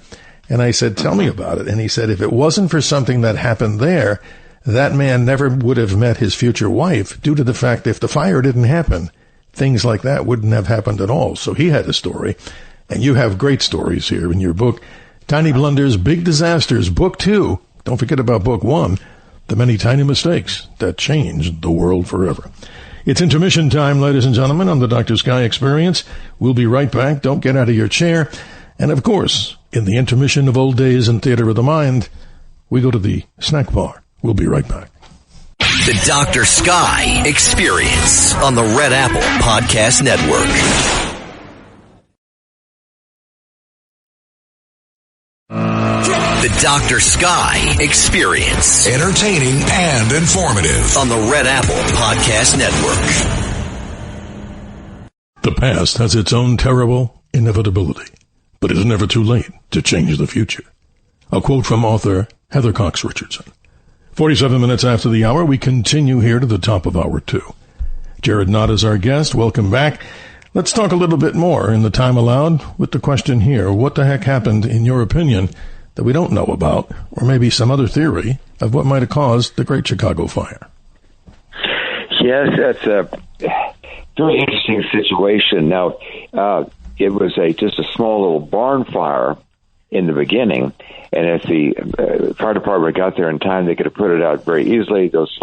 And I said, tell me about it. And he said, if it wasn't for something that happened there, that man never would have met his future wife due to the fact that if the fire didn't happen, things like that wouldn't have happened at all. So he had a story, and you have great stories here in your book, Tiny Blunders, Big Disasters, Book 2. Don't forget about Book 1, The Many Tiny Mistakes That Changed the World Forever. It's intermission time, ladies and gentlemen, on the Dr. Sky Experience. We'll be right back. Don't get out of your chair. And, of course, in the intermission of old days and theater of the mind, we go to the snack bar. We'll be right back. The Dr. Sky Experience on the Red Apple Podcast Network. The Dr. Sky Experience. Entertaining and informative on the Red Apple Podcast Network. The past has its own terrible inevitability, but it is never too late to change the future. A quote from author Heather Cox Richardson. 47 minutes after the hour, we continue here to the top of hour 2. Jared Knott is our guest. Welcome back. Let's talk a little bit more in the time allowed with the question here. What the heck happened, in your opinion, that we don't know about, or maybe some other theory of what might have caused the Great Chicago Fire? Yes, that's a very interesting situation. Now, it was just a small little barn fire in the beginning, and if the fire department got there in time, they could have put it out very easily. Those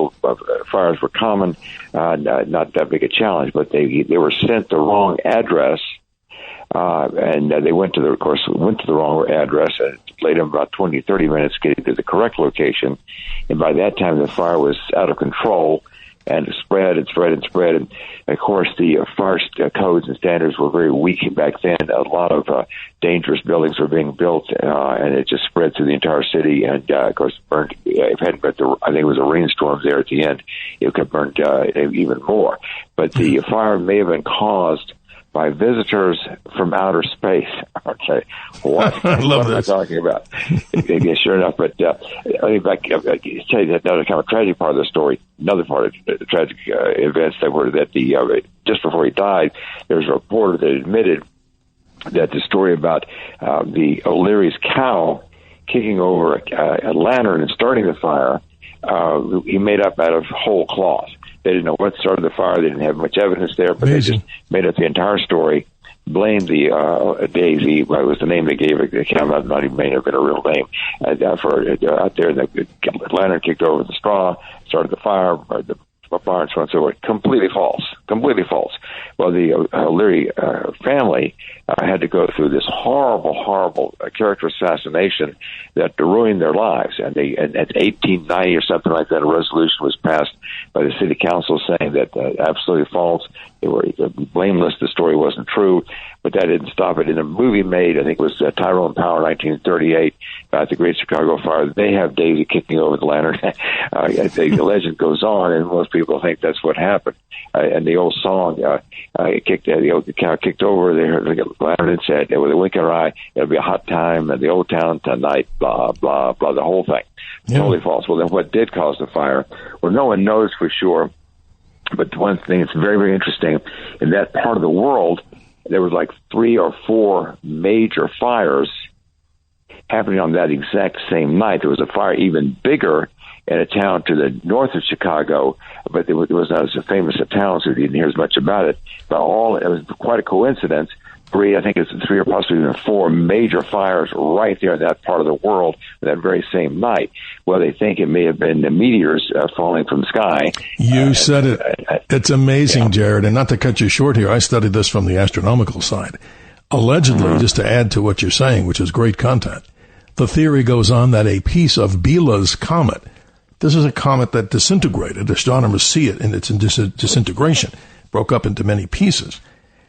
fires were common, not that big a challenge, but they were sent the wrong address, and they went to the wrong address, and it delayed them about 20, 30 minutes getting to the correct location, and by that time the fire was out of control, and it spread and spread and spread. And, of course, the fire codes and standards were very weak back then. A lot of dangerous buildings were being built, and it just spread through the entire city. And, of course, burned. If it hadn't been I think it was a rainstorm there at the end, it could have burned even more. But the fire may have been caused by visitors from outer space. Okay, what am I talking about? Yeah, sure enough. But I think I tell you that another kind of tragic part of the story. Another part of the tragic events that just before he died, there was a reporter that admitted that the story about the O'Leary's cow kicking over a lantern and starting the fire, he made up out of whole cloth. They didn't know what started the fire. They didn't have much evidence there, but Amazing. They just made up the entire story, blamed the Daisy, what was the name they gave it, not even may have been a real name, for out there. The lantern kicked over the straw, started the fire, or the fire, and so on and so forth. Completely false. Well, the O'Leary family had to go through this horrible character assassination that ruined their lives. And at 1890 or something like that, a resolution was passed by the city council saying that absolutely false. They were blameless. The story wasn't true, but that didn't stop it. In a movie made, I think it was Tyrone Power, 1938, about the Great Chicago Fire, they have Daisy kicking over the lantern. The legend goes on, and most people think that's what happened. And the old song, the cow kicked over the lantern and said, with a wink of an eye, it'll be a hot time in the old town tonight, blah, blah, blah, the whole thing. Yeah. Totally false. Well, then what did cause the fire? Well, no one knows for sure. But one thing that's very, very interesting, in that part of the world, there was like 3 or 4 major fires happening on that exact same night. There was a fire even bigger in a town to the north of Chicago, but it was not as famous a town, so you didn't hear as much about it. But it was quite a coincidence. 3 or possibly even 4 major fires right there in that part of the world that very same night. Well, they think it may have been the meteors falling from the sky. You said it. It's amazing, Jared. And not to cut you short here, I studied this from the astronomical side. Allegedly, just to add to what you're saying, which is great content, the theory goes on that a piece of Biela's comet, this is a comet that disintegrated. Astronomers see it in its disintegration, broke up into many pieces.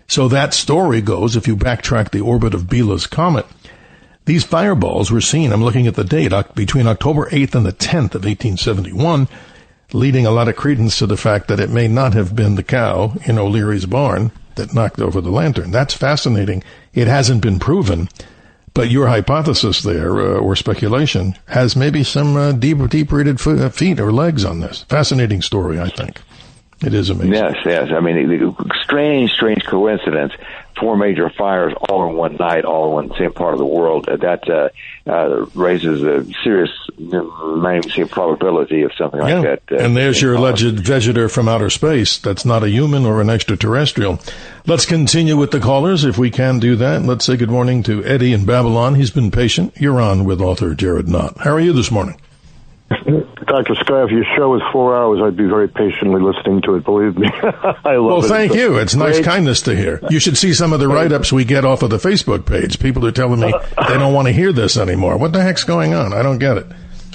So that story goes, if you backtrack the orbit of Biela's comet, these fireballs were seen, I'm looking at the date, between October 8th and the 10th of 1871, leading a lot of credence to the fact that it may not have been the cow in O'Leary's barn that knocked over the lantern. That's fascinating. It hasn't been proven, but your hypothesis there, or speculation, has maybe some deep-rooted feet or legs on this. Fascinating story, I think. It is amazing. Yes. I mean, strange coincidence. 4 major fires all in one night, all in one same part of the world. That raises a serious, maybe probability of something like that. And there's your alleged visitor from outer space. That's not a human or an extraterrestrial. Let's continue with the callers, if we can do that. Let's say good morning to Eddie in Babylon. He's been patient. You're on with author Jared Knott. How are you this morning? Dr. Sky, if your show is 4 hours, I'd be very patiently listening to it, believe me. I love it. Well, thank you. It's nice kindness to hear. You should see some of the write-ups we get off of the Facebook page. People are telling me they don't want to hear this anymore. What the heck's going on? I don't get it.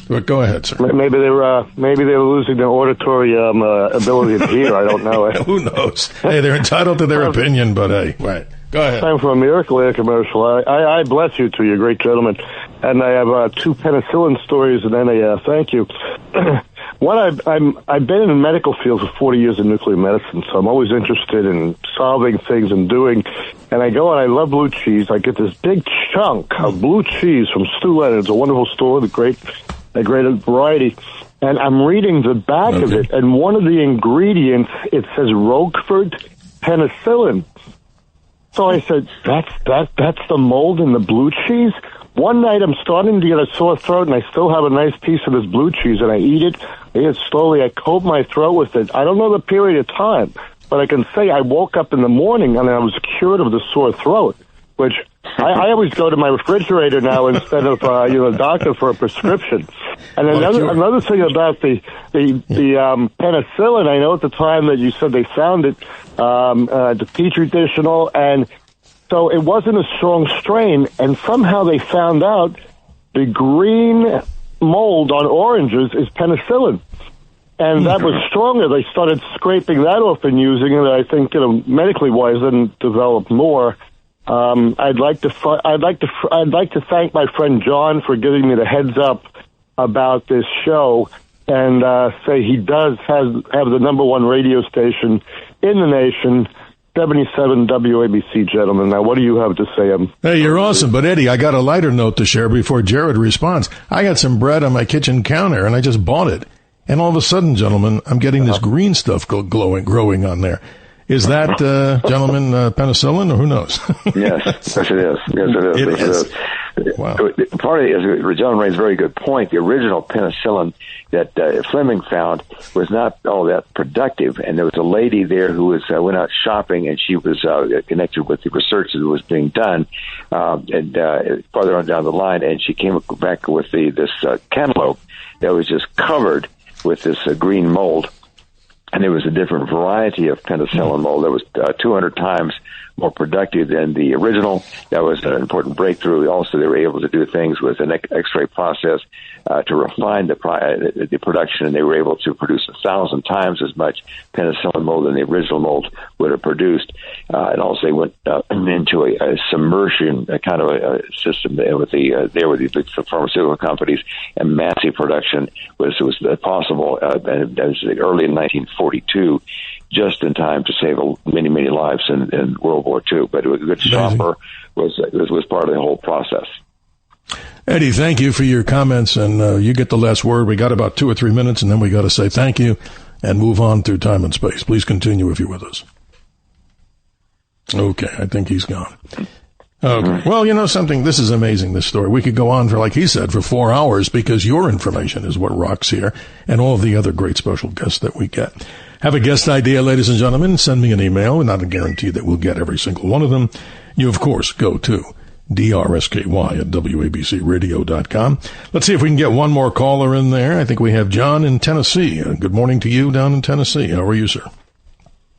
But go ahead, sir. Maybe they're losing their auditory ability to hear. I don't know. Who knows? Hey, they're entitled to their opinion, but hey, right. Go ahead. Time for a Miracle Air commercial. I bless you two, you're great gentlemen. And I have 2 penicillin stories and then a thank you. One, I've been in the medical field for 40 years in nuclear medicine, so I'm always interested in solving things and doing. And I go and I love blue cheese. I get this big chunk of blue cheese from Stu Leonard's, a wonderful store, a great variety. And I'm reading the back of it, and one of the ingredients, it says Roquefort penicillin. So I said, that's the mold in the blue cheese? One night I'm starting to get a sore throat, and I still have a nice piece of this blue cheese, and I eat it slowly. I coat my throat with it. I don't know the period of time, but I can say I woke up in the morning, and I was cured of the sore throat, which I always go to my refrigerator now instead of the doctor for a prescription. And another thing about the penicillin, I know at the time that you said they found it, the Petri dish and all, and so it wasn't a strong strain, and somehow they found out the green mold on oranges is penicillin. And that was stronger. They started scraping that off and using it. I think, medically wise, then developed more. I'd like to thank my friend John for giving me the heads up about this show, and say he does have the #1 radio station in the nation, 77 WABC, gentlemen. Now, what do you have to say? Hey, you're awesome. But, Eddie, I got a lighter note to share before Jared responds. I got some bread on my kitchen counter, and I just bought it. And all of a sudden, gentlemen, I'm getting this green stuff growing on there. Is that, gentlemen, penicillin, or who knows? Yes, it is. It is. Wow. Part of it is, John raised a very good point. The original penicillin that Fleming found was not all that productive, and there was a lady there who went out shopping, and she was connected with the research that was being done, and farther on down the line, and she came back with this cantaloupe that was just covered with this green mold. And there was a different variety of penicillin mold that was 200 times more productive than the original. That was an important breakthrough. Also, they were able to do things with an X-ray process to refine the production, and they were able to produce 1,000 times as much penicillin mold than the original mold would have produced. And also, they went into a submersion kind of a system with the pharmaceutical companies, and massive production was possible as early in 1942. Just in time to save many, many lives in World War II. But a good stopper was part of the whole process. Eddie, thank you for your comments, and you get the last word. We got about 2 or 3 minutes, and then we got to say thank you. and move on through time and space. Please continue if you're with us. Okay, I think he's gone. Okay. Well, you know something? This is amazing, this story. We could go on for, like he said, for 4 hours because your information is what rocks here and all of the other great special guests that we get. Have a guest idea, ladies and gentlemen, send me an email. Not a guarantee that we'll get every single one of them. You, of course, go to drsky@wabcradio.com. Let's see if we can get one more caller in there. I think we have John in Tennessee. Good morning to you down in Tennessee. How are you, sir?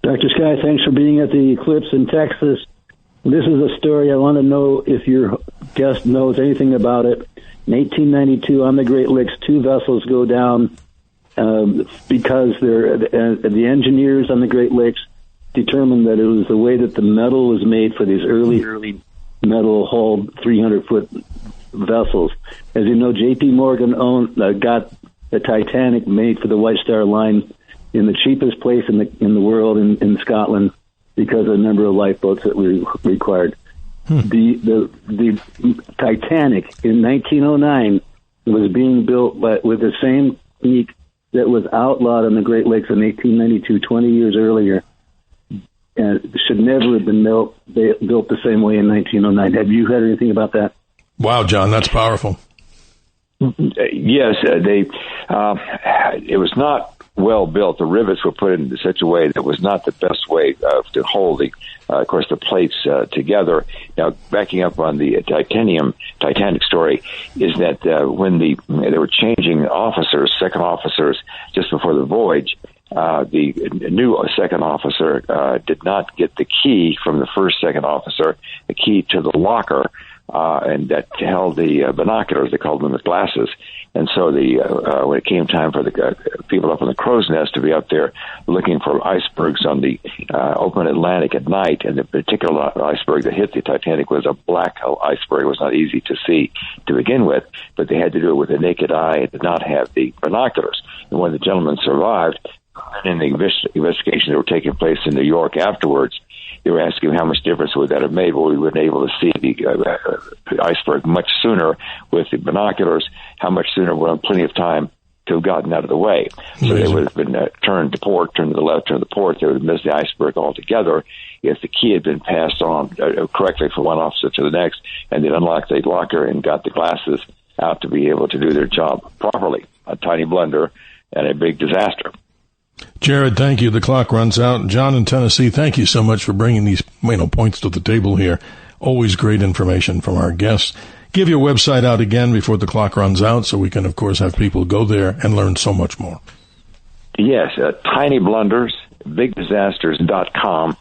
Dr. Sky, thanks for being at the Eclipse in Texas. This is a story I want to know if your guest knows anything about it. In 1892, on the Great Lakes, 2 vessels go down because the engineers on the Great Lakes determined that it was the way that the metal was made for these early metal-hulled 300-foot vessels. As you know, J.P. Morgan got the Titanic made for the White Star Line in the cheapest place in the world in Scotland because of the number of lifeboats that were required. The Titanic in 1909 was being built with the same technique that was outlawed on the Great Lakes in 1892, 20 years earlier. And should never have been built the same way in 1909. Have you heard anything about that? Wow, John, that's powerful. Yes, it was not well built. The rivets were put in such a way that was not the best way to hold the plates together. Now, backing up on the Titanic story, is that when they were changing officers, second officers, just before the voyage, the new second officer did not get the key from the first second officer, the key to the locker, and that held the binoculars. They called them the glasses. And so when it came time for the people up on the crow's nest to be up there looking for icebergs on the open Atlantic at night, and the particular iceberg that hit the Titanic was a black iceberg. It was not easy to see to begin with, but they had to do it with the naked eye and did not have the binoculars. And when the gentleman survived, in the investigation that were taking place in New York afterwards, they were asking how much difference would that have made. Well, we weren't able to see the iceberg much sooner with the binoculars. How much sooner would have plenty of time to have gotten out of the way. So they would have been turned to port, turned to the left, turned to the port. They would have missed the iceberg altogether if the key had been passed on correctly from one officer to the next, and they'd unlocked the locker and got the glasses out to be able to do their job properly. A tiny blunder and a big disaster. Jared, thank you. The clock runs out. John in Tennessee, thank you so much for bringing these points to the table here. Always great information from our guests. Give your website out again before the clock runs out so we can, of course, have people go there and learn so much more. Yes, Tiny Blunders, BigDisasters.com.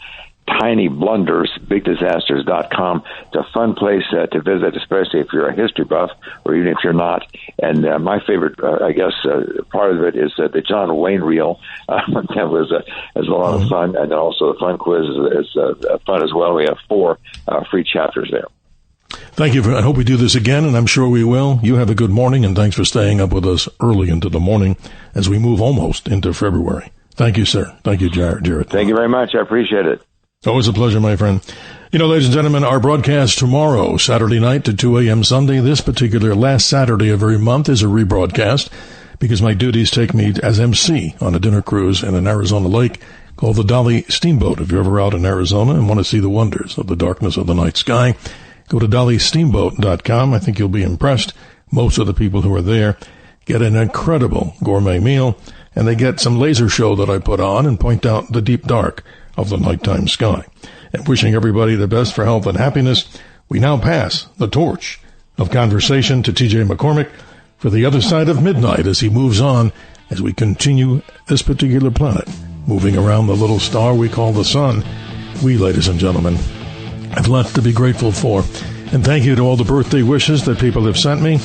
TinyBlundersBigDisasters.com. It's a fun place to visit, especially if you're a history buff or even if you're not. And my favorite, part of it is the John Wayne reel. That was a lot of fun. And then also the fun quiz is fun as well. We have 4 free chapters there. Thank you. I hope we do this again, and I'm sure we will. You have a good morning, and thanks for staying up with us early into the morning as we move almost into February. Thank you, sir. Thank you, Jared. Thank you very much. I appreciate it. Always a pleasure, my friend. Ladies and gentlemen, our broadcast tomorrow, Saturday night to 2 a.m. Sunday, this particular last Saturday of every month is a rebroadcast because my duties take me as MC on a dinner cruise in an Arizona lake called the Dolly Steamboat. If you're ever out in Arizona and want to see the wonders of the darkness of the night sky, go to dollysteamboat.com. I think you'll be impressed. Most of the people who are there get an incredible gourmet meal, and they get some laser show that I put on and point out the deep dark of the nighttime sky. And wishing everybody the best for health and happiness, we now pass the torch of conversation to T.J. McCormick for the other side of midnight as he moves on as we continue this particular planet, moving around the little star we call the sun. We, ladies and gentlemen, have lots to be grateful for. And thank you to all the birthday wishes that people have sent me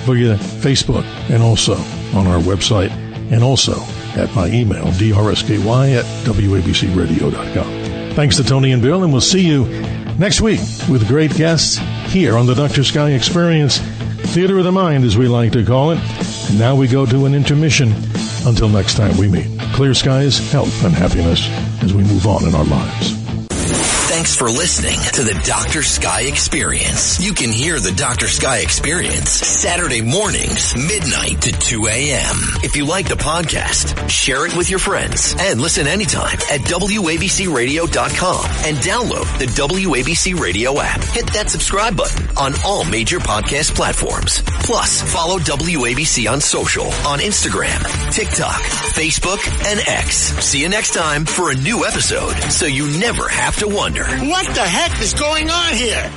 via Facebook and also on our website and also at my email, drsky@wabcradio.com. Thanks to Tony and Bill, and we'll see you next week with great guests here on the Dr. Sky Experience, Theater of the Mind, as we like to call it. And now we go to an intermission until next time we meet. Clear skies, health, and happiness as we move on in our lives. Thanks for listening to the Dr. Sky Experience. You can hear the Dr. Sky Experience Saturday mornings, midnight to 2 a.m. If you like the podcast, share it with your friends and listen anytime at WABCRadio.com and download the WABC Radio app. Hit that subscribe button on all major podcast platforms. Plus, follow WABC on social, on Instagram, TikTok, Facebook, and X. See you next time for a new episode so you never have to wonder. What the heck is going on here?